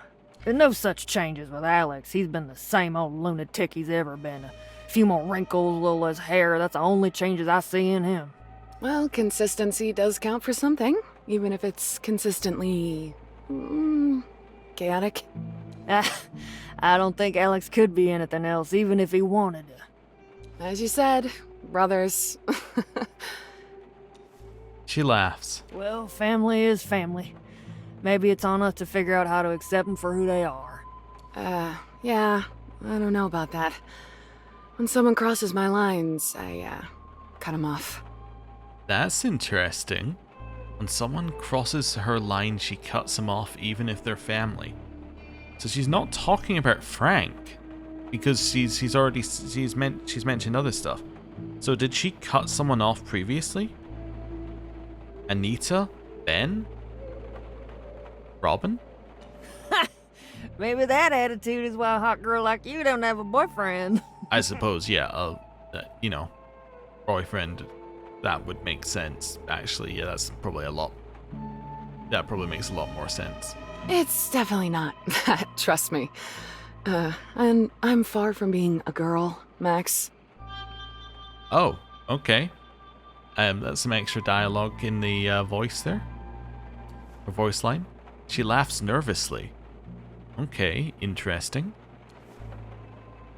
There's no such changes with Alex. He's been the same old lunatic he's ever been. A few more wrinkles, a little less hair. That's the only changes I see in him. Well, consistency does count for something, even if it's consistently... chaotic. I don't think Alex could be anything else, even if he wanted to. As you said, brothers. She laughs. Well, family is family. Maybe it's on us to figure out how to accept them for who they are. Yeah, I don't know about that. When someone crosses my lines, I, cut them off. That's interesting. When someone crosses her line, she cuts them off even if they're family. So she's not talking about Frank, because she's mentioned other stuff. So did she cut someone off previously? Anitta? Ben? Robin? Maybe that attitude is why a hot girl like you don't have a boyfriend. I suppose, yeah. Boyfriend. That would make sense. Actually, yeah, that's probably that probably makes a lot more sense. It's definitely not that, trust me. And I'm far from being a girl, Max. Oh, okay. That's some extra dialogue in the voice there. Her voice line. She laughs nervously. Okay, interesting.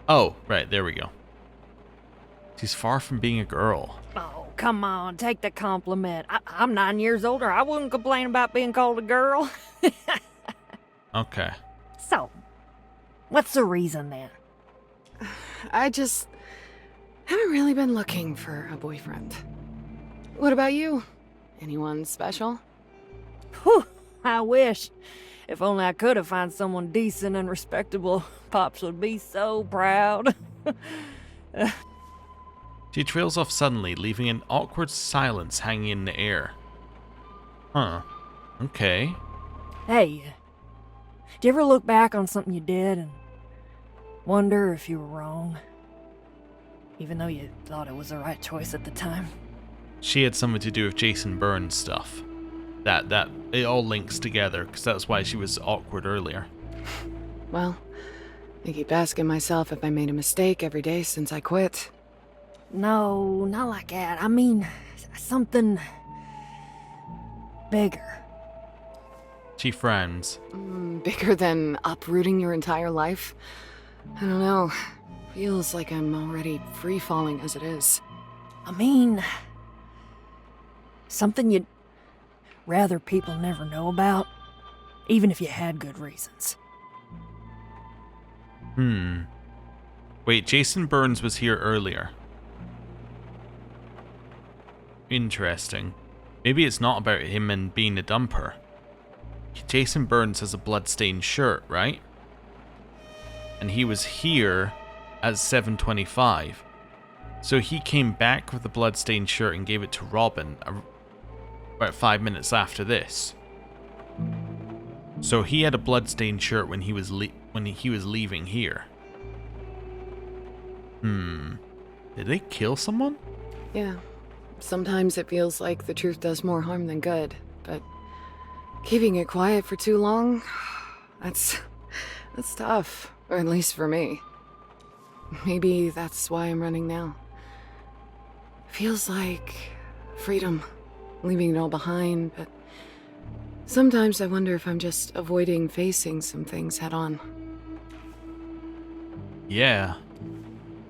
Oh, right, there we go. She's far from being a girl. Oh, come on, take the compliment. I'm 9 years older. I wouldn't complain about being called a girl. Okay. So, what's the reason then? I just haven't really been looking for a boyfriend. What about you? Anyone special? Whew, I wish. If only I could have found someone decent and respectable. Pops would be so proud. She trails off suddenly, leaving an awkward silence hanging in the air. Huh. Okay. Hey, do you ever look back on something you did and wonder if you were wrong? Even though you thought it was the right choice at the time? She had something to do with Jason Bourne's stuff. That it all links together, because that's why she was awkward earlier. Well, I keep asking myself if I made a mistake every day since I quit. No, not like that. I mean, something bigger. She frowns. Bigger than uprooting your entire life? I don't know. Feels like I'm already free-falling as it is. I mean, something you rather people never know about, even if you had good reasons. Wait, Jason Burns was here earlier. Interesting. Maybe it's not about him and being a dumper. Jason Burns has a bloodstained shirt, right? And he was here at 7:25. So he came back with the bloodstained shirt and gave it to Robin about 5 minutes after this. So he had a bloodstained shirt when he was leaving here. Did they kill someone? Yeah. Sometimes it feels like the truth does more harm than good, but keeping it quiet for too long, that's tough, or at least for me. Maybe that's why I'm running now. Feels like freedom, leaving it all behind, but sometimes I wonder if I'm just avoiding facing some things head on. Yeah.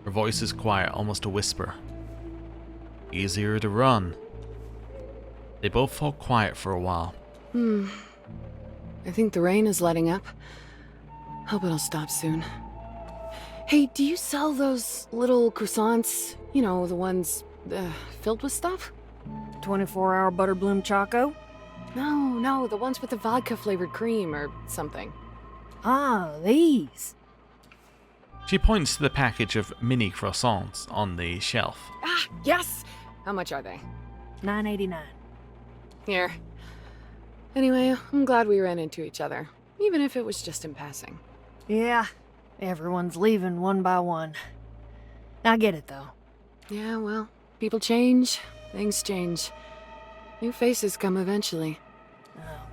Her voice is quiet, almost a whisper. Easier to run. They both fall quiet for a while. I think the rain is letting up. Hope it'll stop soon. Hey, do you sell those little croissants? You know, the ones filled with stuff? 24-hour Butterbloom Choco? No, the ones with the vodka-flavored cream or something. Ah, these. She points to the package of mini croissants on the shelf. Ah, yes! How much are they? $9.89. Here. Anyway, I'm glad we ran into each other, even if it was just in passing. Yeah, everyone's leaving one by one. I get it, though. Yeah, well, people change, things change. New faces come eventually.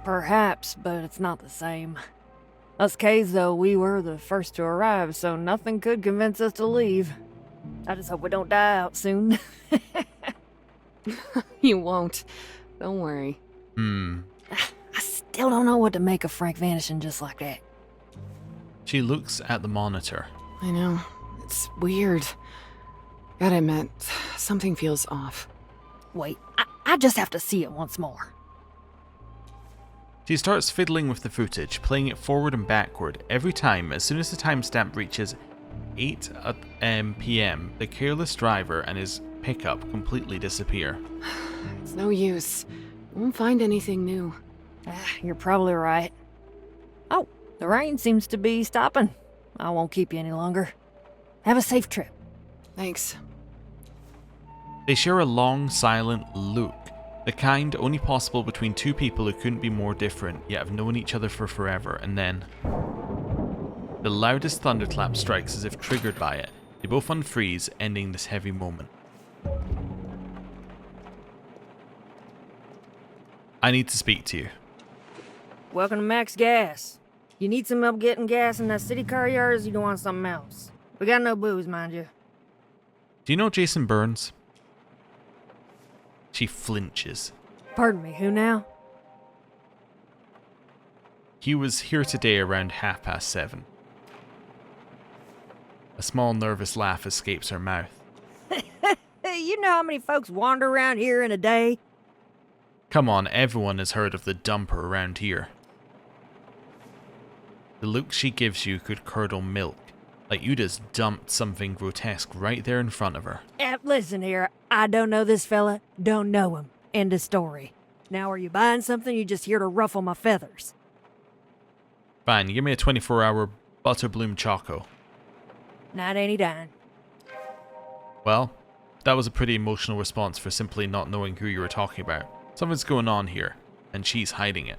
Perhaps, but it's not the same. Us K's, though, we were the first to arrive, so nothing could convince us to leave. I just hope we don't die out soon. You won't. Don't worry. I still don't know what to make of Frank vanishing just like that. She looks at the monitor. I know. It's weird. Gotta admit, something feels off. Wait, I just have to see it once more. She starts fiddling with the footage, playing it forward and backward. Every time, as soon as the timestamp reaches 8 p.m., the careless driver and his pickup completely disappear. It's no use. Won't find anything new. You're probably right. Oh, the rain seems to be stopping. I won't keep you any longer. Have a safe trip. Thanks. They share a long, silent look, the kind only possible between two people who couldn't be more different, yet have known each other for forever, and then the loudest thunderclap strikes as if triggered by it. They both unfreeze, ending this heavy moment. I need to speak to you. Welcome to Max Gas. You need some help getting gas in that city car of yours, you don't want something else? We got no booze, mind you. Do you know Jason Burns? She flinches. Pardon me, who now? He was here today around 7:30. A small nervous laugh escapes her mouth. You know how many folks wander around here in a day? Come on, everyone has heard of the dumper around here. The look she gives you could curdle milk, like you just dumped something grotesque right there in front of her. Listen here, I don't know this fella, don't know him. End of story. Now are you buying something, or you just here to ruffle my feathers? Fine, give me a 24-hour Butterbloom Choco. $9.89. Well, that was a pretty emotional response for simply not knowing who you were talking about. Something's going on here, and she's hiding it.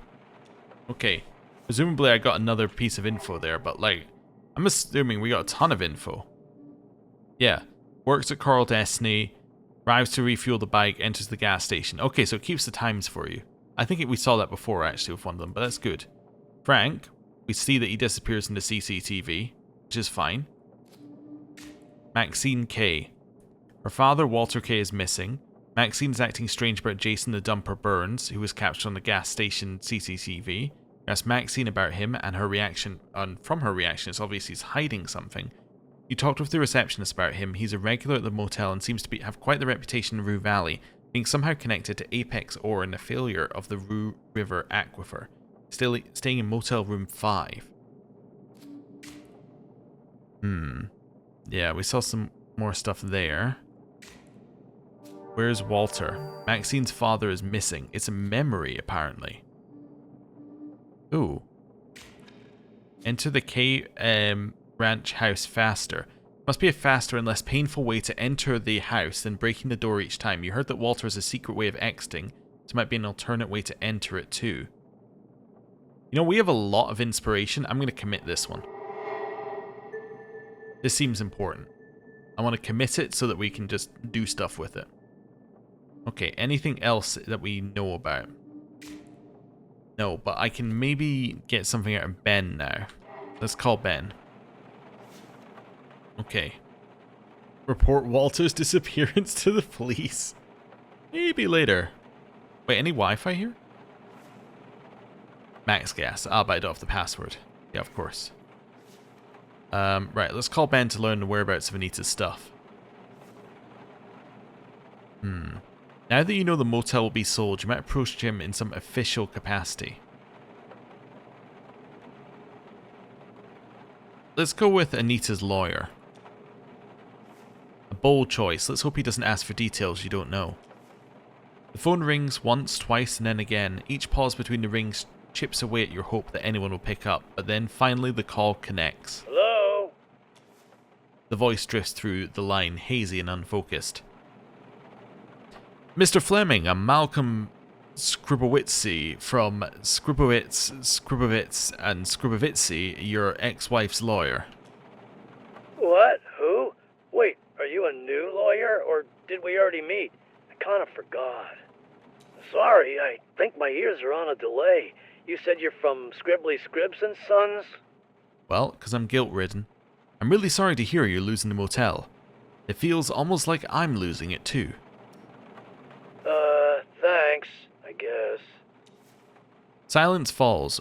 Okay, presumably I got another piece of info there, but like, I'm assuming we got a ton of info. Yeah, works at Carl Destiny, arrives to refuel the bike, enters the gas station. Okay, so it keeps the times for you. I think we saw that before actually with one of them, but that's good. Frank, we see that he disappears in the CCTV, which is fine. Maxine K. Her father, Walter K., is missing. Maxine's acting strange about Jason the Dumper Burns, who was captured on the gas station CCTV. Ask Maxine about him and her reaction, and from her reaction, it's obvious he's hiding something. You talked with the receptionist about him. He's a regular at the motel and seems to have quite the reputation in Rue Valley. being somehow connected to Apex ore and a failure of the Rue River aquifer. Still staying in motel room 5. Yeah, we saw some more stuff there. Where's Walter? Maxine's father is missing. It's a memory, apparently. Ooh. Enter the K ranch house faster. Must be a faster and less painful way to enter the house than breaking the door each time. You heard that Walter has a secret way of exiting, so it might be an alternate way to enter it too. You know, we have a lot of inspiration. I'm going to commit this one. This seems important. I want to commit it so that we can just do stuff with it. Okay, anything else that we know about? No, but I can maybe get something out of Ben now. Let's call Ben. Okay. Report Walter's disappearance to the police. Maybe later. Wait, any Wi-Fi here? Max gas. But I don't have the password. Yeah, of course. Right, let's call Ben to learn the whereabouts of Anitta's stuff. Now that you know the motel will be sold, you might approach him in some official capacity. Let's go with Anitta's lawyer. A bold choice. Let's hope he doesn't ask for details you don't know. The phone rings once, twice, and then again. Each pause between the rings chips away at your hope that anyone will pick up, but then finally the call connects. Hello? The voice drifts through the line, hazy and unfocused. Mr. Fleming, I'm Malcolm Scribowitzy from Scribowitz, and Scribowitzy, your ex-wife's lawyer. What? Who? Wait, are you a new lawyer, or did we already meet? I kind of forgot. Sorry, I think my ears are on a delay. You said you're from Scribbly Scribs and Sons? Well, because I'm guilt-ridden. I'm really sorry to hear you're losing the motel. It feels almost like I'm losing it too. Thanks, I guess. Silence falls,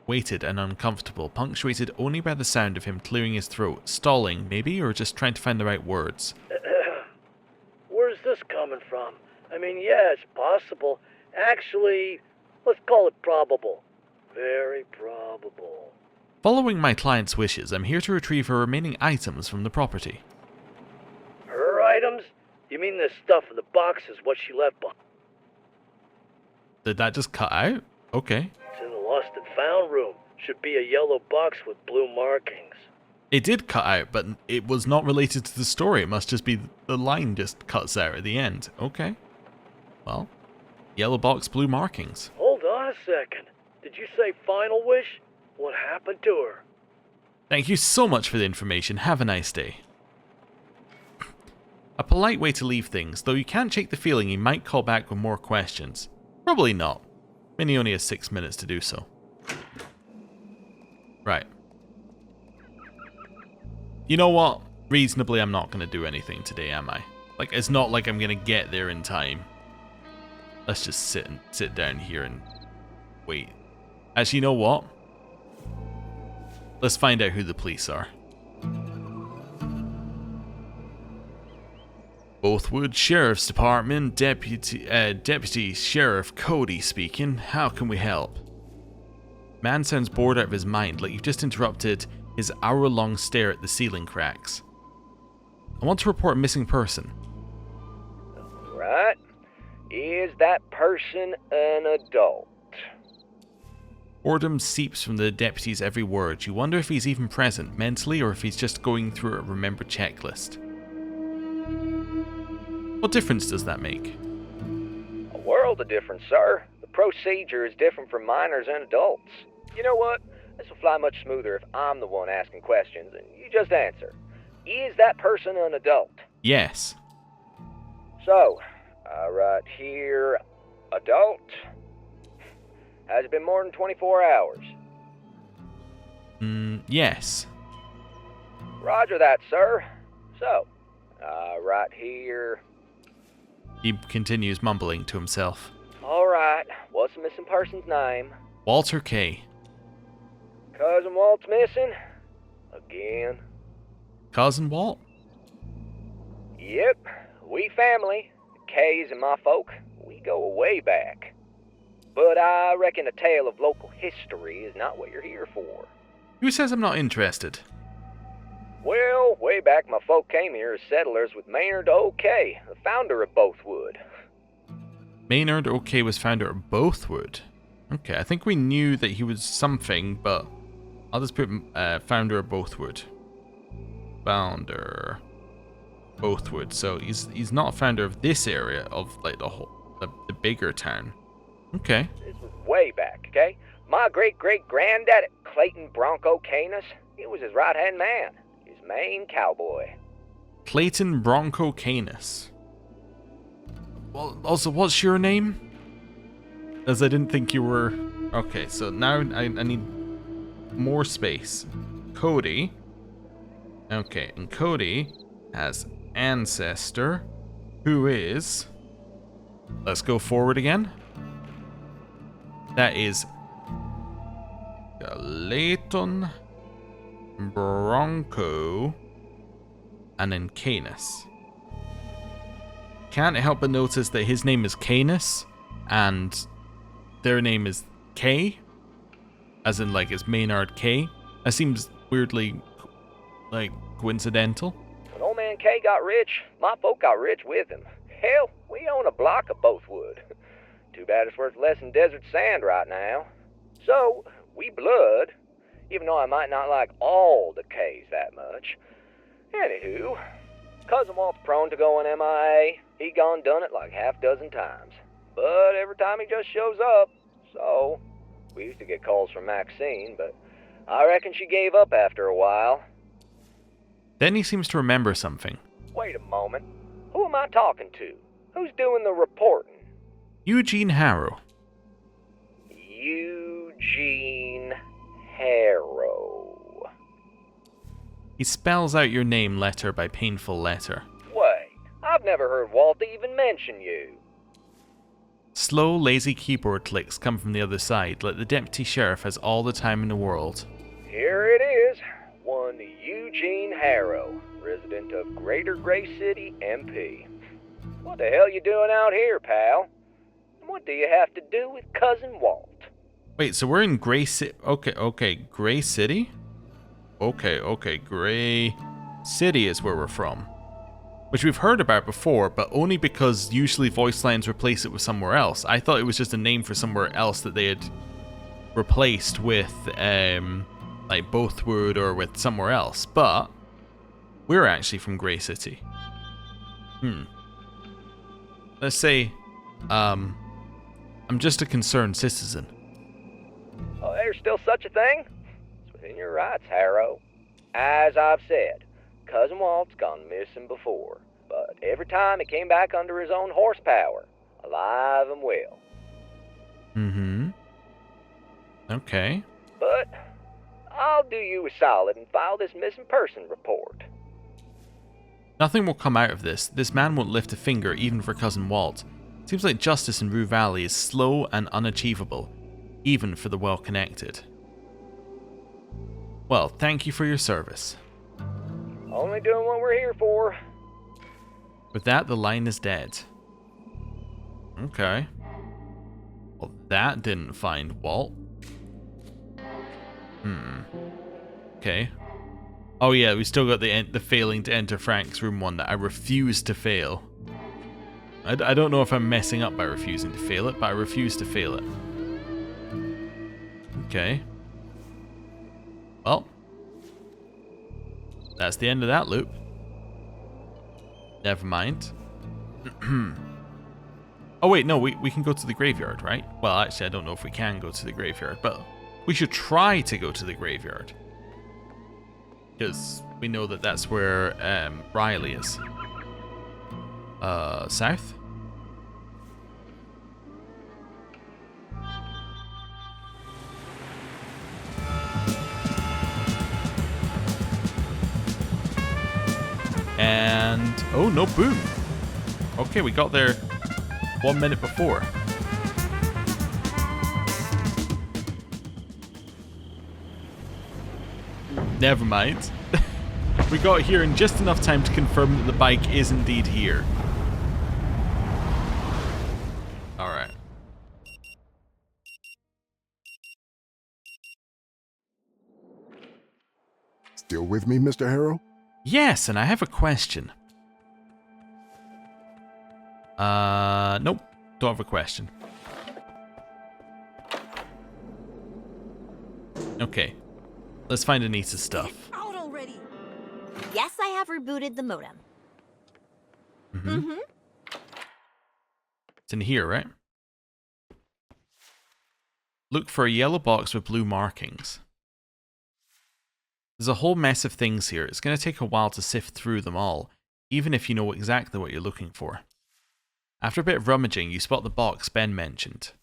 weighted and uncomfortable, punctuated only by the sound of him clearing his throat, stalling maybe, or just trying to find the right words. Where's this coming from? I mean, yeah, it's possible. Actually, let's call it probable. Very probable. Following my client's wishes, I'm here to retrieve her remaining items from the property. Her items? You mean this stuff in the box is what she left behind? Did that just cut out? Okay. It's in the lost and found room. Should be a yellow box with blue markings. It did cut out, but it was not related to the story. It must just be the line just cuts out at the end. Okay. Well, yellow box, blue markings. Hold on a second. Did you say final wish? What happened to her? Thank you so much for the information. Have a nice day. A polite way to leave things, though you can't shake the feeling he might call back with more questions. Probably not. Minnie only has 6 minutes to do so. Right. You know what? Reasonably, I'm not going to do anything today, am I? Like, it's not like I'm going to get there in time. Let's just sit down here and wait. Actually, you know what? Let's find out who the police are. Bothwood Sheriff's Department, Deputy Sheriff Cody speaking. How can we help? Man sounds bored out of his mind, like you've just interrupted his hour-long stare at the ceiling cracks. I want to report a missing person. Right. Is that person an adult? Boredom seeps from the deputy's every word. You wonder if he's even present, mentally, or if he's just going through a remember checklist. What difference does that make? A world of difference, sir. The procedure is different for minors and adults. You know what? This will fly much smoother if I'm the one asking questions and you just answer. Is that person an adult? Yes. So, right here, adult. Has it been more than 24 hours? Yes. Roger that, sir. So, right here. He continues mumbling to himself. All right. What's the missing person's name? Walter K. Cousin Walt's missing? Again? Cousin Walt? Yep. We family. Kays and my folk, we go way back. But I reckon a tale of local history is not what you're here for. Who says I'm not interested? Well, way back my folk came here as settlers with Maynard OK, the founder of Bothwood. Maynard OK was founder of Bothwood. Okay, I think we knew that he was something, but I'll just put founder of Bothwood. Founder Bothwood. So he's not founder of this area of like the bigger town. Okay. This was way back, okay? My great-great-granddad, Clayton Bronco Canis, he was his right-hand man, his main cowboy. Clayton Bronco Canis. Well, also, what's your name? As I didn't think you were... Okay, so now I need more space. Cody. Okay, and Cody has ancestor, who is... Let's go forward again. That is Clayton Bronco and then Canis. Can't help but notice that his name is Canis and their name is K, as in like it's Maynard K. That seems weirdly like coincidental. When old man K got rich, my folk got rich with him. Hell, we own a block of Bothwood. Too bad it's worth less than desert sand right now. So, we blood, even though I might not like all the K's that much. Anywho, Cousin Walt's prone to going MIA. He gone done it like half dozen times. But every time he just shows up. So, we used to get calls from Maxine, but I reckon she gave up after a while. Then he seems to remember something. Wait a moment. Who am I talking to? Who's doing the reporting? Eugene Harrow. Eugene Harrow. He spells out your name letter by painful letter. Wait, I've never heard Walt even mention you. Slow, lazy keyboard clicks come from the other side, like the deputy sheriff has all the time in the world. Here it is. One Eugene Harrow, resident of Greater Gray City, MP. What the hell you doing out here, pal? What do you have to do with Cousin Walt? Wait, so we're in Gray City? Okay, Gray City? Okay, Gray City is where we're from. Which we've heard about before, but only because usually voice lines replace it with somewhere else. I thought it was just a name for somewhere else that they had replaced with, like Bothwood or with somewhere else. But we're actually from Gray City. Let's say, I'm just a concerned citizen. Oh, there's still such a thing? It's within your rights, Harrow. As I've said, Cousin Walt's gone missing before, but every time he came back under his own horsepower, alive and well. Okay. But I'll do you a solid and file this missing person report. Nothing will come out of this. This man won't lift a finger even for Cousin Walt. Seems like justice in Rue Valley is slow and unachievable, even for the well-connected. Well, thank you for your service. Only doing what we're here for. With that, the line is dead. Okay. Well, that didn't find Walt. Okay. Oh yeah, we still got the failing to enter Frank's room one that I refuse to fail. I don't know if I'm messing up by refusing to fail it, but I refuse to fail it. Okay. Well. That's the end of that loop. Never mind. Oh wait, no, we can go to the graveyard, right? Well, actually, I don't know if we can go to the graveyard, but we should try to go to the graveyard. Because we know that that's where Riley is. South? And... oh, no boom. Okay, we got there 1 minute before. Never mind. We got here in just enough time to confirm that the bike is indeed here. Still with me, Mr. Harrow? Yes, and I have a question. Nope. Don't have a question. Okay. Let's find Anitta's stuff. Out already. Yes, I have rebooted the modem. It's in here, right? Look for a yellow box with blue markings. There's a whole mess of things here. It's going to take a while to sift through them all, even if you know exactly what you're looking for. After a bit of rummaging, you spot the box Ben mentioned.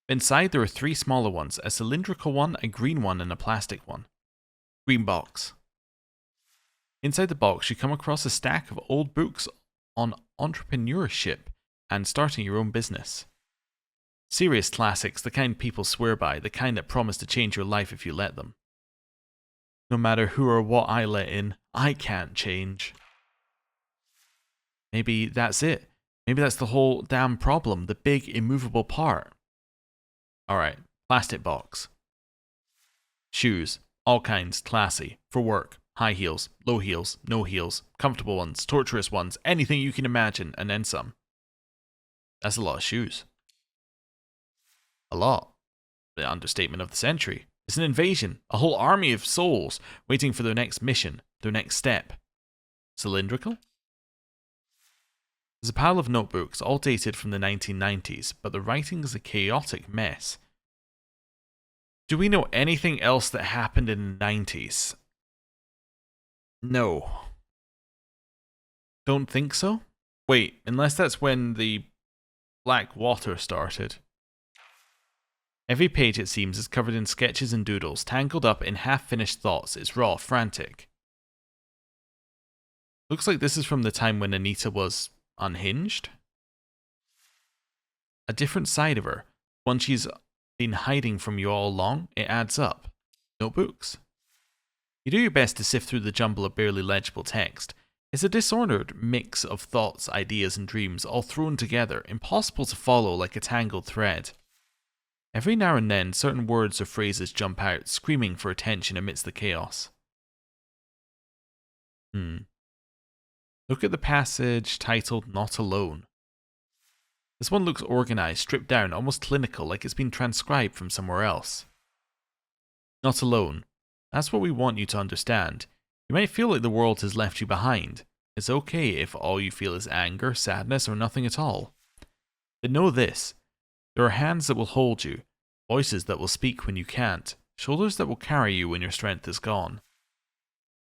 Inside there are 3 smaller ones, a cylindrical one, a green one, and a plastic one. Green box. Inside the box, you come across a stack of old books on entrepreneurship and starting your own business. Serious classics, the kind people swear by, the kind that promise to change your life if you let them. No matter who or what I let in, I can't change. Maybe that's it. Maybe that's the whole damn problem, the big immovable part. Alright, plastic box. Shoes, all kinds, classy, for work, high heels, low heels, no heels, comfortable ones, torturous ones, anything you can imagine, and then some. That's a lot of shoes. A lot. The understatement of the century. It's an invasion, a whole army of souls waiting for their next mission, their next step. Cylindrical? There's a pile of notebooks, all dated from the 1990s, but the writing is a chaotic mess. Do we know anything else that happened in the 90s? No. Don't think so? Wait, unless that's when the Black Water started. Every page, it seems, is covered in sketches and doodles, tangled up in half-finished thoughts. It's raw, frantic. Looks like this is from the time when Anitta was unhinged? A different side of her, one she's been hiding from you all along. It adds up. Notebooks. You do your best to sift through the jumble of barely legible text. It's a disordered mix of thoughts, ideas, and dreams, all thrown together, impossible to follow like a tangled thread. Every now and then, certain words or phrases jump out, screaming for attention amidst the chaos. Look at the passage titled Not Alone. This one looks organized, stripped down, almost clinical, like it's been transcribed from somewhere else. Not alone. That's what we want you to understand. You might feel like the world has left you behind. It's okay if all you feel is anger, sadness, or nothing at all. But know this. There are hands that will hold you, voices that will speak when you can't, shoulders that will carry you when your strength is gone.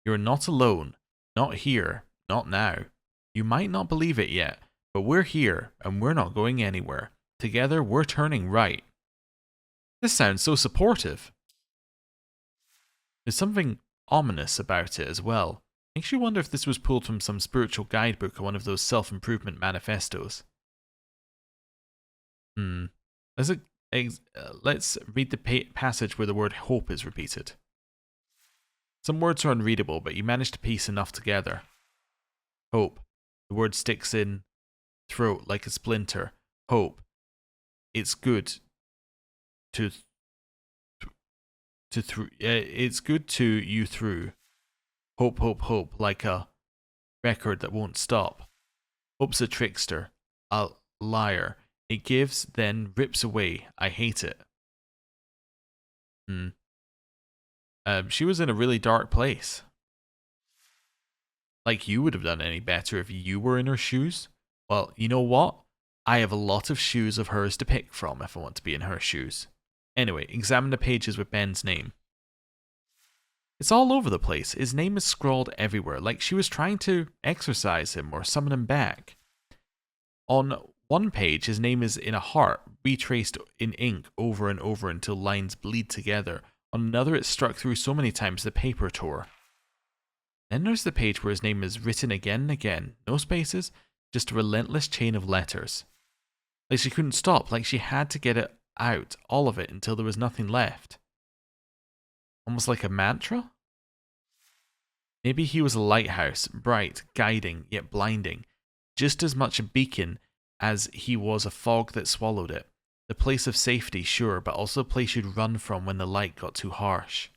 You are not alone, not here, not now. You might not believe it yet, but we're here and we're not going anywhere. Together we're turning right. This sounds so supportive. There's something ominous about it as well. Makes you wonder if this was pulled from some spiritual guidebook or one of those self-improvement manifestos. Let's read the passage where the word hope is repeated. Some words are unreadable, but you manage to piece enough together. Hope. The word sticks in throat like a splinter. Hope. It's good it's good to you through. Hope, hope, hope, like a record that won't stop. Hope's a trickster, a liar. It gives, then rips away. I hate it. She was in a really dark place. Like you would have done any better if you were in her shoes. Well, you know what? I have a lot of shoes of hers to pick from if I want to be in her shoes. Anyway, examine the pages with Ben's name. It's all over the place. His name is scrawled everywhere, like she was trying to exorcise him or summon him back. On one page, his name is in a heart, retraced in ink over and over until lines bleed together. On another, it's struck through so many times the paper tore. Then there's the page where his name is written again and again. No spaces, just a relentless chain of letters. Like she couldn't stop, like she had to get it out, all of it, until there was nothing left. Almost like a mantra? Maybe he was a lighthouse, bright, guiding, yet blinding. Just as much a beacon as he was a fog that swallowed it. The place of safety, sure, but also a place you'd run from when the light got too harsh.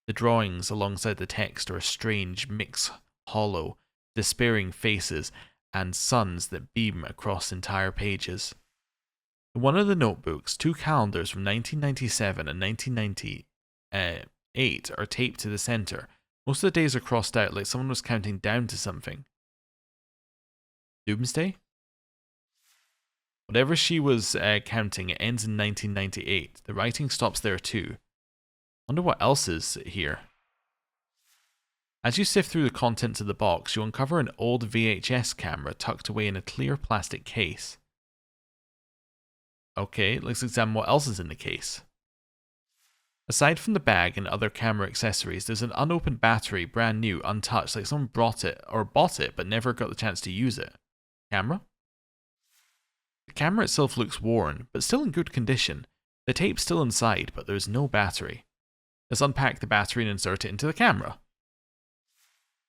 The drawings alongside the text are a strange mix, hollow, despairing faces, and suns that beam across entire pages. In one of the notebooks, 2 calendars from 1997 and 1998 are taped to the center. Most of the days are crossed out like someone was counting down to something. Doomsday? Whatever she was counting, it ends in 1998. The writing stops there too. Wonder what else is here. As you sift through the contents of the box, you uncover an old VHS camera tucked away in a clear plastic case. Okay, let's examine what else is in the case. Aside from the bag and other camera accessories, there's an unopened battery, brand new, untouched, like someone brought it or bought it but never got the chance to use it. Camera? The camera itself looks worn, but still in good condition. The tape's still inside, but there's no battery. Let's unpack the battery and insert it into the camera.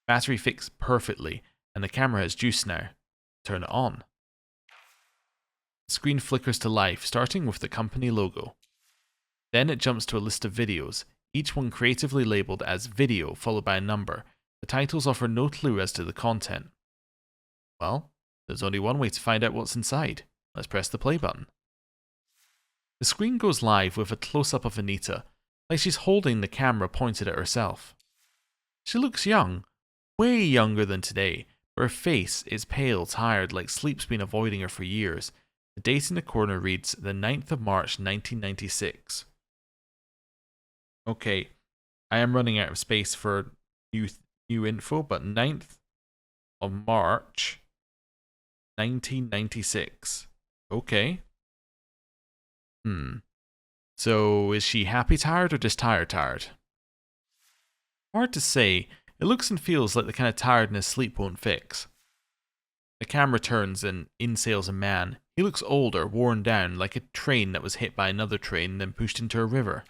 Battery fits perfectly, and the camera has juice now. Turn it on. The screen flickers to life, starting with the company logo. Then it jumps to a list of videos, each one creatively labelled as video followed by a number. The titles offer no clue as to the content. Well, there's only one way to find out what's inside. Let's press the play button. The screen goes live with a close-up of Anitta, like she's holding the camera pointed at herself. She looks young, way younger than today, but her face is pale, tired, like sleep's been avoiding her for years. The date in the corner reads the 9th of March 1996. Okay, I am running out of space for new info, but 9th of March 1996. Okay. So is she happy tired or just tired? Hard to say. It looks and feels like the kind of tiredness sleep won't fix. The camera turns and in sails a man. He looks older, worn down, like a train that was hit by another train and then pushed into a river.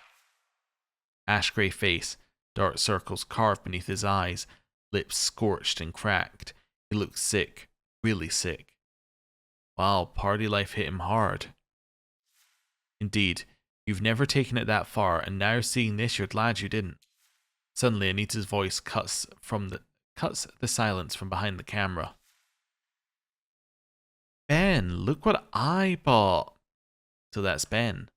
Ash grey face, dark circles carved beneath his eyes, lips scorched and cracked. He looks sick, really sick. Wow, party life hit him hard. Indeed, you've never taken it that far, and now seeing this you're glad you didn't. Suddenly Anita's voice cuts the silence from behind the camera. Ben, look what I bought. So that's Ben.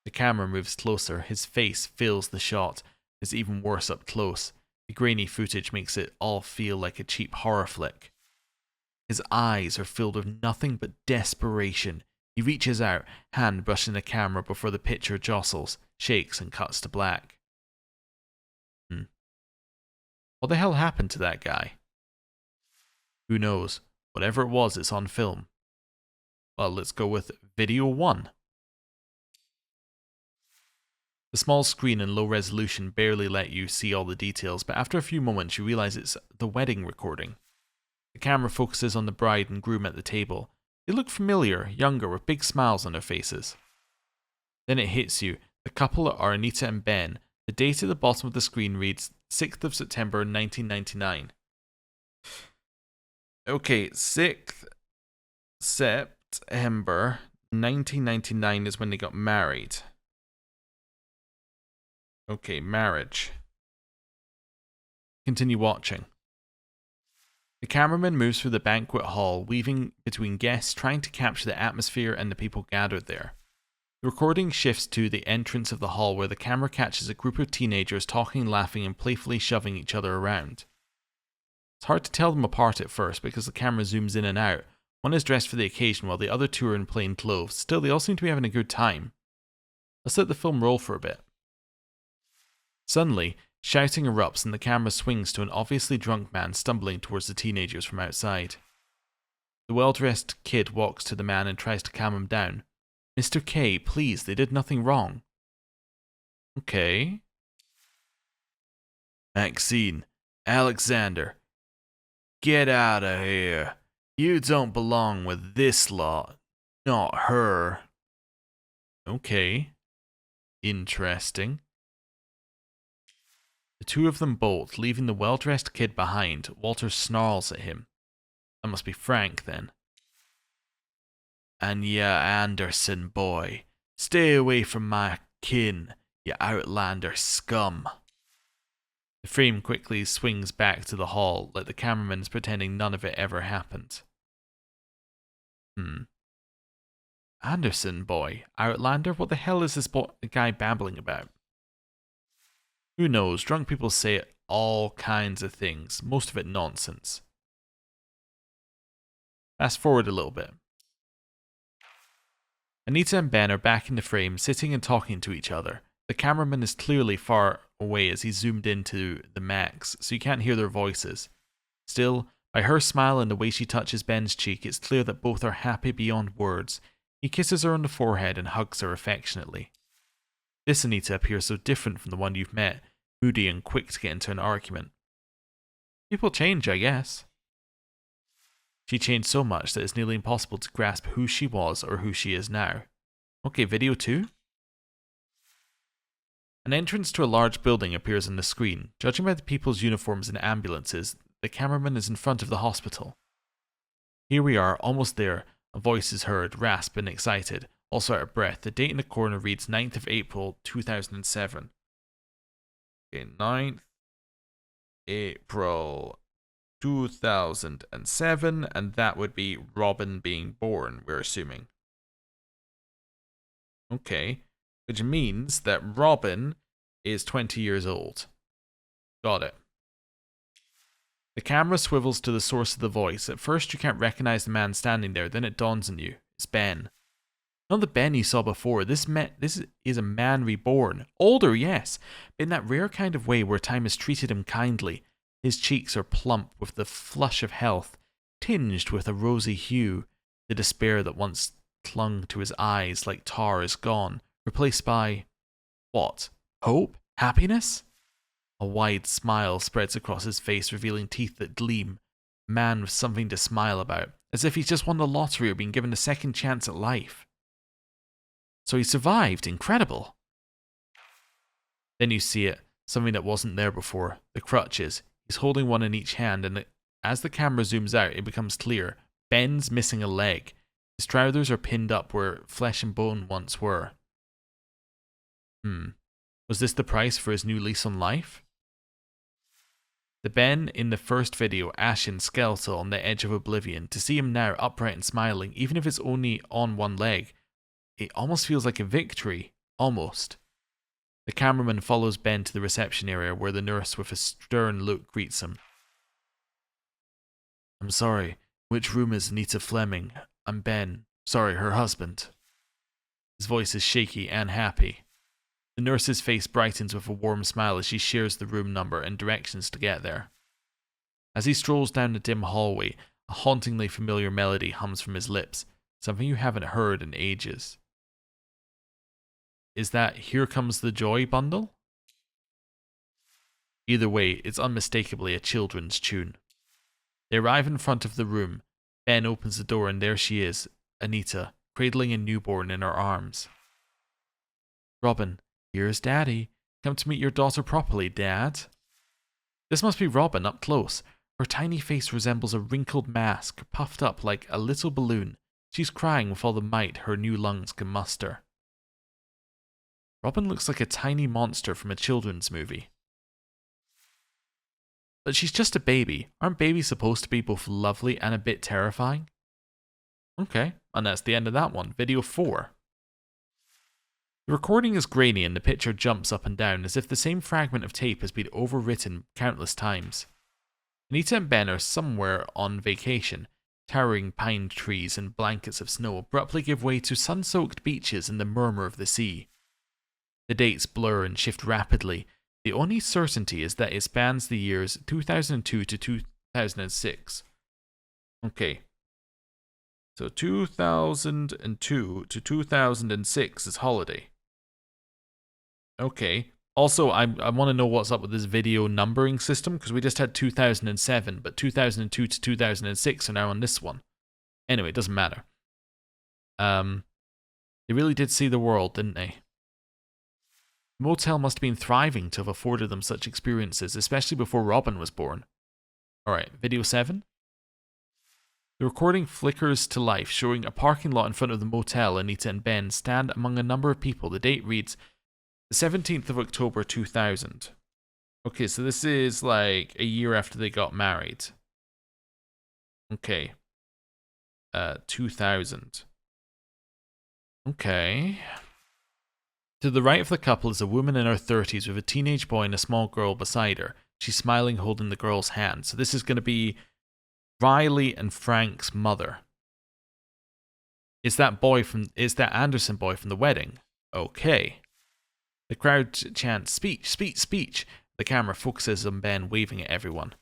The camera moves closer. His face fills the shot. It's even worse up close. The grainy footage makes it all feel like a cheap horror flick. His eyes are filled with nothing but desperation. He reaches out, hand brushing the camera before the picture jostles, shakes and cuts to black. What the hell happened to that guy? Who knows? Whatever it was, it's on film. Well, let's go with video 1. The small screen and low resolution barely let you see all the details, but after a few moments you realize it's the wedding recording. The camera focuses on the bride and groom at the table. They look familiar, younger, with big smiles on their faces. Then it hits you. The couple are Anitta and Ben. The date at the bottom of the screen reads 6th of September 1999. Okay, 6th September 1999 is when they got married. Okay, marriage. Continue watching. The cameraman moves through the banquet hall, weaving between guests, trying to capture the atmosphere and the people gathered there. The recording shifts to the entrance of the hall, where the camera catches a group of teenagers talking, laughing, and playfully shoving each other around. It's hard to tell them apart at first because the camera zooms in and out. One is dressed for the occasion while the other two are in plain clothes. Still, they all seem to be having a good time. Let's let the film roll for a bit. Suddenly, shouting erupts and the camera swings to an obviously drunk man stumbling towards the teenagers from outside. The well-dressed kid walks to the man and tries to calm him down. Mr. K, please, they did nothing wrong. Okay. Maxine, Alexander, get out of here. You don't belong with this lot. Not her. Okay. Interesting. The two of them bolt, leaving the well-dressed kid behind. Walter snarls at him. That must be Frank, then. And ya Anderson boy, stay away from my kin, You outlander scum. The frame quickly swings back to the hall, like the cameraman is pretending none of it ever happened. Anderson, boy. Outlander? What the hell is this guy babbling about? Who knows? Drunk people say all kinds of things, most of it nonsense. Fast forward a little bit. Anitta and Ben are back in the frame, sitting and talking to each other. The cameraman is clearly far away as he zoomed into the max, so you can't hear their voices. Still, by her smile and the way she touches Ben's cheek, it's clear that both are happy beyond words. He kisses her on the forehead and hugs her affectionately. This Anitta appears so different from the one you've met, moody and quick to get into an argument. People change, I guess. She changed so much that it's nearly impossible to grasp who she was or who she is now. Okay, video 2. An entrance to a large building appears on the screen. Judging by the people's uniforms and ambulances, the cameraman is in front of the hospital. Here we are, almost there. A voice is heard, rasp and excited, also out of breath. The date in the corner reads 9th of April, 2007. Okay, 9th April 2007, and that would be Robin being born, we're assuming. Okay, which means that Robin is 20 years old. Got it. The camera swivels to the source of the voice. At first you can't recognize the man standing there, then it dawns on you. It's Ben. Not the Ben you saw before. This is a man reborn. Older, yes, but in that rare kind of way where time has treated him kindly. His cheeks are plump with the flush of health, tinged with a rosy hue. The despair that once clung to his eyes like tar is gone, replaced by... what? Hope? Happiness? A wide smile spreads across his face, revealing teeth that gleam. A man with something to smile about, as if he's just won the lottery or been given a second chance at life. So he survived. Incredible. Then you see it, something that wasn't there before. The crutches. He's holding one in each hand, and as the camera zooms out, it becomes clear. Ben's missing a leg. His trousers are pinned up where flesh and bone once were. Was this the price for his new lease on life? The Ben in the first video, ashen, skeletal on the edge of oblivion. To see him now upright and smiling, even if it's only on one leg, it almost feels like a victory. Almost. The cameraman follows Ben to the reception area where the nurse with a stern look greets him. I'm sorry, which room is Anita Fleming? I'm Ben. Sorry, her husband. His voice is shaky and happy. The nurse's face brightens with a warm smile as she shares the room number and directions to get there. As he strolls down the dim hallway, a hauntingly familiar melody hums from his lips, something you haven't heard in ages. Is that Here Comes the Joy bundle? Either way, it's unmistakably a children's tune. They arrive in front of the room. Ben opens the door and there she is, Anitta, cradling a newborn in her arms. Robin, here's Daddy. Come to meet your daughter properly, Dad. This must be Robin up close. Her tiny face resembles a wrinkled mask, puffed up like a little balloon. She's crying with all the might her new lungs can muster. Robin looks like a tiny monster from a children's movie. But she's just a baby. Aren't babies supposed to be both lovely and a bit terrifying? Okay, and that's the end of that one. Video 4. The recording is grainy and the picture jumps up and down as if the same fragment of tape has been overwritten countless times. Anitta and Ben are somewhere on vacation. Towering pine trees and blankets of snow abruptly give way to sun-soaked beaches and the murmur of the sea. The dates blur and shift rapidly. The only certainty is that it spans the years 2002 to 2006. Okay. So 2002 to 2006 is holiday. Okay. Also, I want to know what's up with this video numbering system, because we just had 2007, but 2002 to 2006 are now on this one. Anyway, it doesn't matter. They really did see the world, didn't they? The motel must have been thriving to have afforded them such experiences, especially before Robin was born. Alright, video 7. The recording flickers to life, showing a parking lot in front of the motel. Anitta and Ben stand among a number of people. The date reads The 17th of October 2000. Okay, so this is like a year after they got married. Okay. 2000. Okay. To the right of the couple is a woman in her 30s with a teenage boy and a small girl beside her. She's smiling, holding the girl's hand. So this is going to be Riley and Frank's mother. Is that Anderson boy from the wedding? Okay. The crowd chants, speech, speech, speech. The camera focuses on Ben, waving at everyone.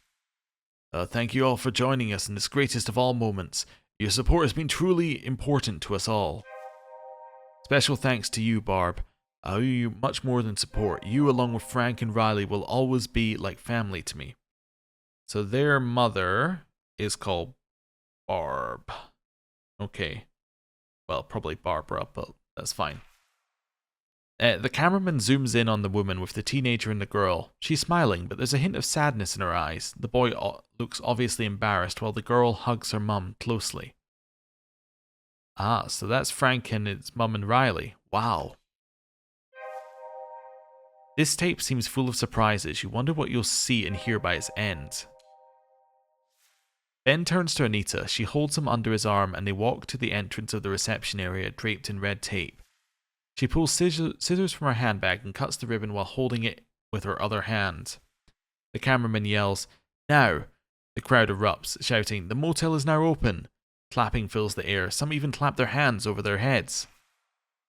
Thank you all for joining us in this greatest of all moments. Your support has been truly important to us all. Special thanks to you, Barb. I owe you much more than support. You, along with Frank and Riley, will always be like family to me. So their mother is called Barb. Okay. Well, probably Barbara, but that's fine. The cameraman zooms in on the woman with the teenager and the girl. She's smiling, but there's a hint of sadness in her eyes. The boy looks obviously embarrassed while the girl hugs her mum closely. Ah, so that's Frank and his mum and Riley. Wow. This tape seems full of surprises. You wonder what you'll see and hear by its end. Ben turns to Anitta. She holds him under his arm and they walk to the entrance of the reception area draped in red tape. She pulls scissors from her handbag and cuts the ribbon while holding it with her other hand. The cameraman yells, "Now!" The crowd erupts, shouting, "The motel is now open!" Clapping fills the air. Some even clap their hands over their heads.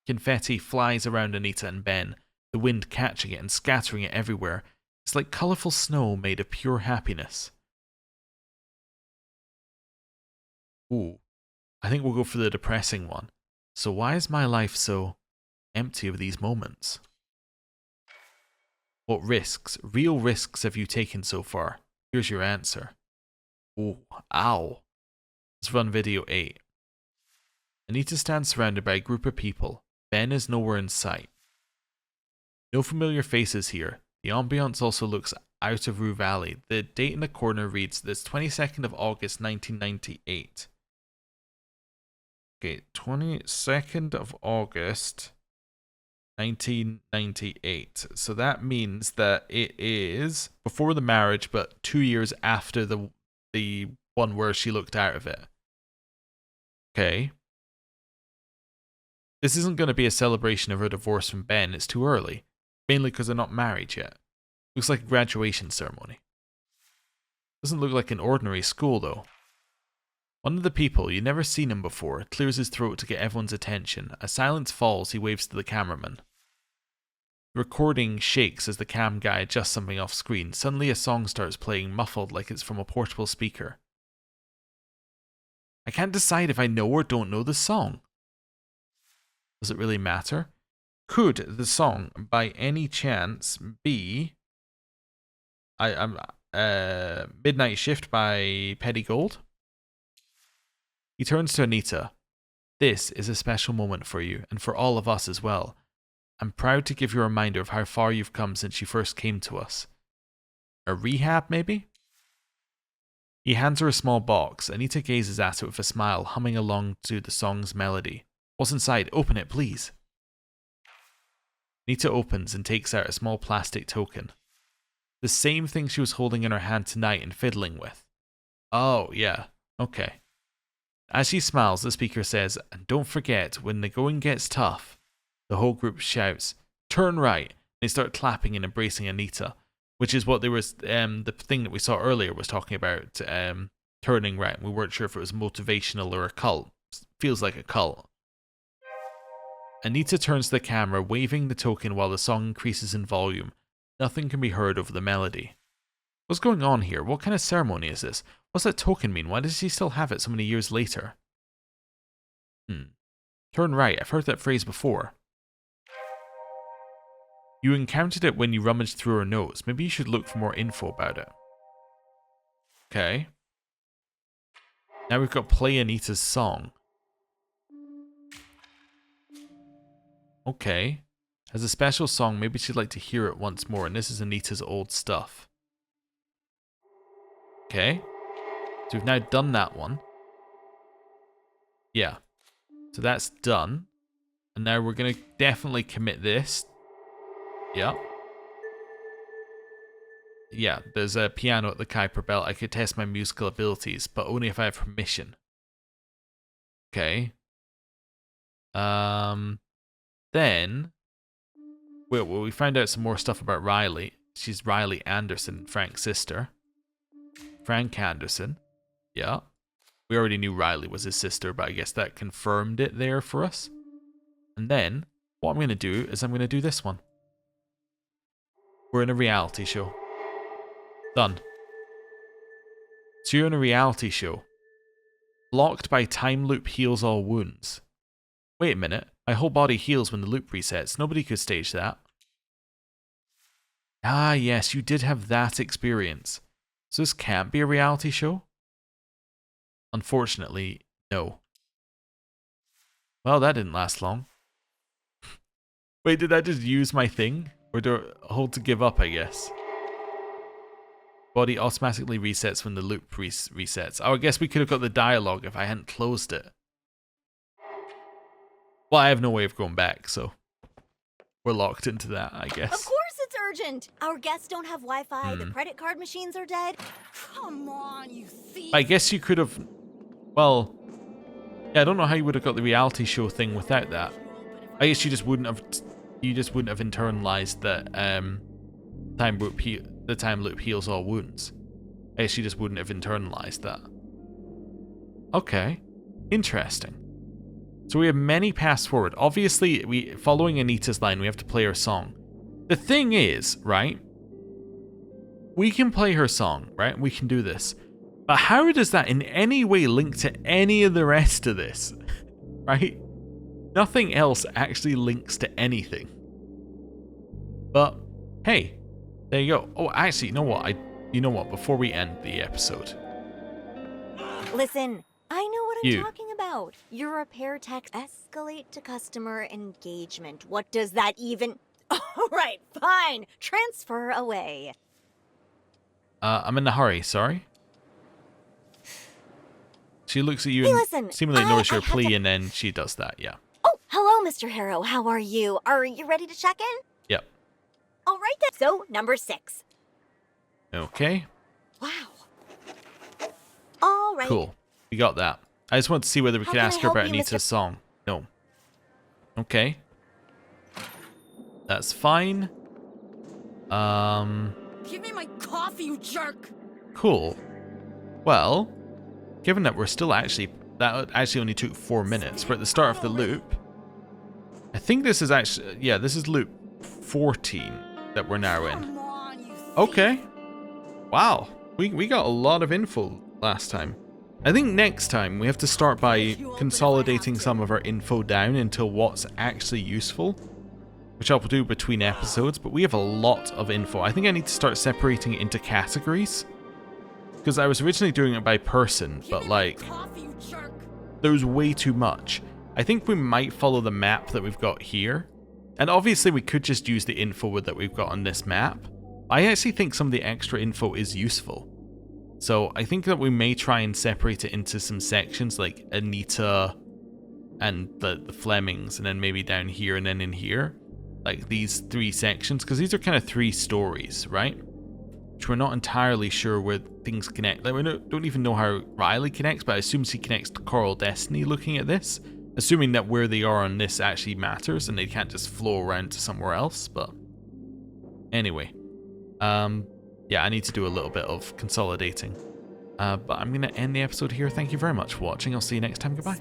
Confetti flies around Anitta and Ben, the wind catching it and scattering it everywhere. It's like colourful snow made of pure happiness. Ooh, I think we'll go for the depressing one. So why is my life so empty of these moments? What risks, real risks, have you taken so far? Here's your answer. Oh, ow. Let's run video 8. Anitta stands surrounded by a group of people. Ben is nowhere in sight. No familiar faces here. The ambience also looks out of Rue Valley. The date in the corner reads this 22nd of August 1998. Okay, 22nd of August 1998. So that means that it is before the marriage, but 2 years after the one where she looked out of it. Okay. This isn't going to be a celebration of her divorce from Ben. It's too early. Mainly because they're not married yet. Looks like a graduation ceremony. Doesn't look like an ordinary school though. One of the people, you've never seen him before, clears his throat to get everyone's attention. As silence falls, he waves to the cameraman. The recording shakes as the cam guy adjusts something off screen. Suddenly a song starts playing, muffled like it's from a portable speaker. I can't decide if I know or don't know the song. Does it really matter? Could the song, by any chance, be Midnight Shift by Petty Gold? He turns to Anitta. This is a special moment for you, and for all of us as well. I'm proud to give you a reminder of how far you've come since you first came to us. A rehab, maybe? He hands her a small box. Anitta gazes at it with a smile, humming along to the song's melody. What's inside? Open it, please. Anitta opens and takes out a small plastic token. The same thing she was holding in her hand tonight and fiddling with. Oh, yeah. Okay. As she smiles, the speaker says, "And don't forget, when the going gets tough," the whole group shouts, "Turn right!" They start clapping and embracing Anitta, which is what they were, the thing that we saw earlier was talking about, turning right. We weren't sure if it was motivational or a cult. Feels like a cult. Anitta turns to the camera, waving the token while the song increases in volume. Nothing can be heard over the melody. What's going on here? What kind of ceremony is this? What's that token mean? Why does he still have it so many years later? Turn right. I've heard that phrase before. You encountered it when you rummaged through her notes. Maybe you should look for more info about it. Okay. Now we've got play Anita's song. Okay. Has a special song. Maybe she'd like to hear it once more. And this is Anita's old stuff. Okay. So we've now done that one. Yeah. So that's done. And now we're going to definitely commit this. Yeah. Yeah, there's a piano at the Kuiper Belt. I could test my musical abilities, but only if I have permission. Okay. Then... Well, we found out some more stuff about Riley. She's Riley Anderson, Frank's sister. Frank Anderson. Yeah. We already knew Riley was his sister, but I guess that confirmed it there for us. And then, what I'm going to do is I'm going to do this one. We're in a reality show. Done. So you're in a reality show. Blocked by time loop heals all wounds. Wait a minute. My whole body heals when the loop resets. Nobody could stage that. Ah, yes, you did have that experience. So this can't be a reality show? Unfortunately, no. Well, that didn't last long. Wait, did I just use my thing? Or do I hold to give up, I guess? Body automatically resets when the loop resets. Oh, I guess we could have got the dialogue if I hadn't closed it. Well, I have no way of going back, so we're locked into that, I guess. Of course it's urgent. Our guests don't have Wi-Fi. The credit card machines are dead. Come on, you thief. I guess you could have... Well... Yeah, I don't know how you would have got the reality show thing without that. I guess you just wouldn't have... You just wouldn't have internalized that the time loop heals all wounds. I guess you just wouldn't have internalized that. Okay. Interesting. So we have many paths forward. Obviously, following Anitta's line, we have to play her song. The thing is, right? We can play her song, right? We can do this. But how does that in any way link to any of the rest of this? Right? Nothing else actually links to anything. But, hey, there you go. Oh, actually, you know what? Before we end the episode. Listen, I know what I'm talking about. Your repair text escalate to customer engagement. What does that even... All right, fine. Transfer away. I'm in a hurry, sorry. She looks at you Hey, and listen, seemingly knows your I have plea, to- and then she does that, yeah. Oh, hello, Mr. Harrow. How are you? Are you ready to check in? Yep. All right, then. So, number 6. Okay. Wow. All right. Cool. We got that. I just want to see whether we How could can I ask her help about you, Anita's Mr. song. No. Okay. That's fine. Give me my coffee, you jerk! Cool. Well, given that we're still that actually only took 4 minutes. We're at the start of the loop. I think this is actually, yeah, this is loop 14 that we're now in. Okay. Wow. We got a lot of info last time. I think next time we have to start by consolidating some of our info down into what's actually useful, which I'll do between episodes, but we have a lot of info. I think I need to start separating it into categories, because I was originally doing it by person, but like, there was way too much. I think we might follow the map that we've got here, and obviously we could just use the info that we've got on this map. I actually think some of the extra info is useful. So I think that we may try and separate it into some sections like Anitta and the Flemings, and then maybe down here and then in here. Like these 3 sections, because these are kind of 3 stories, right? Which we're not entirely sure where things connect. Like we don't even know how Riley connects, but I assume she connects to Coral Destiny looking at this. Assuming that where they are on this actually matters and they can't just flow around to somewhere else, but... Anyway. Yeah, I need to do a little bit of consolidating. But I'm going to end the episode here. Thank you very much for watching. I'll see you next time. Goodbye.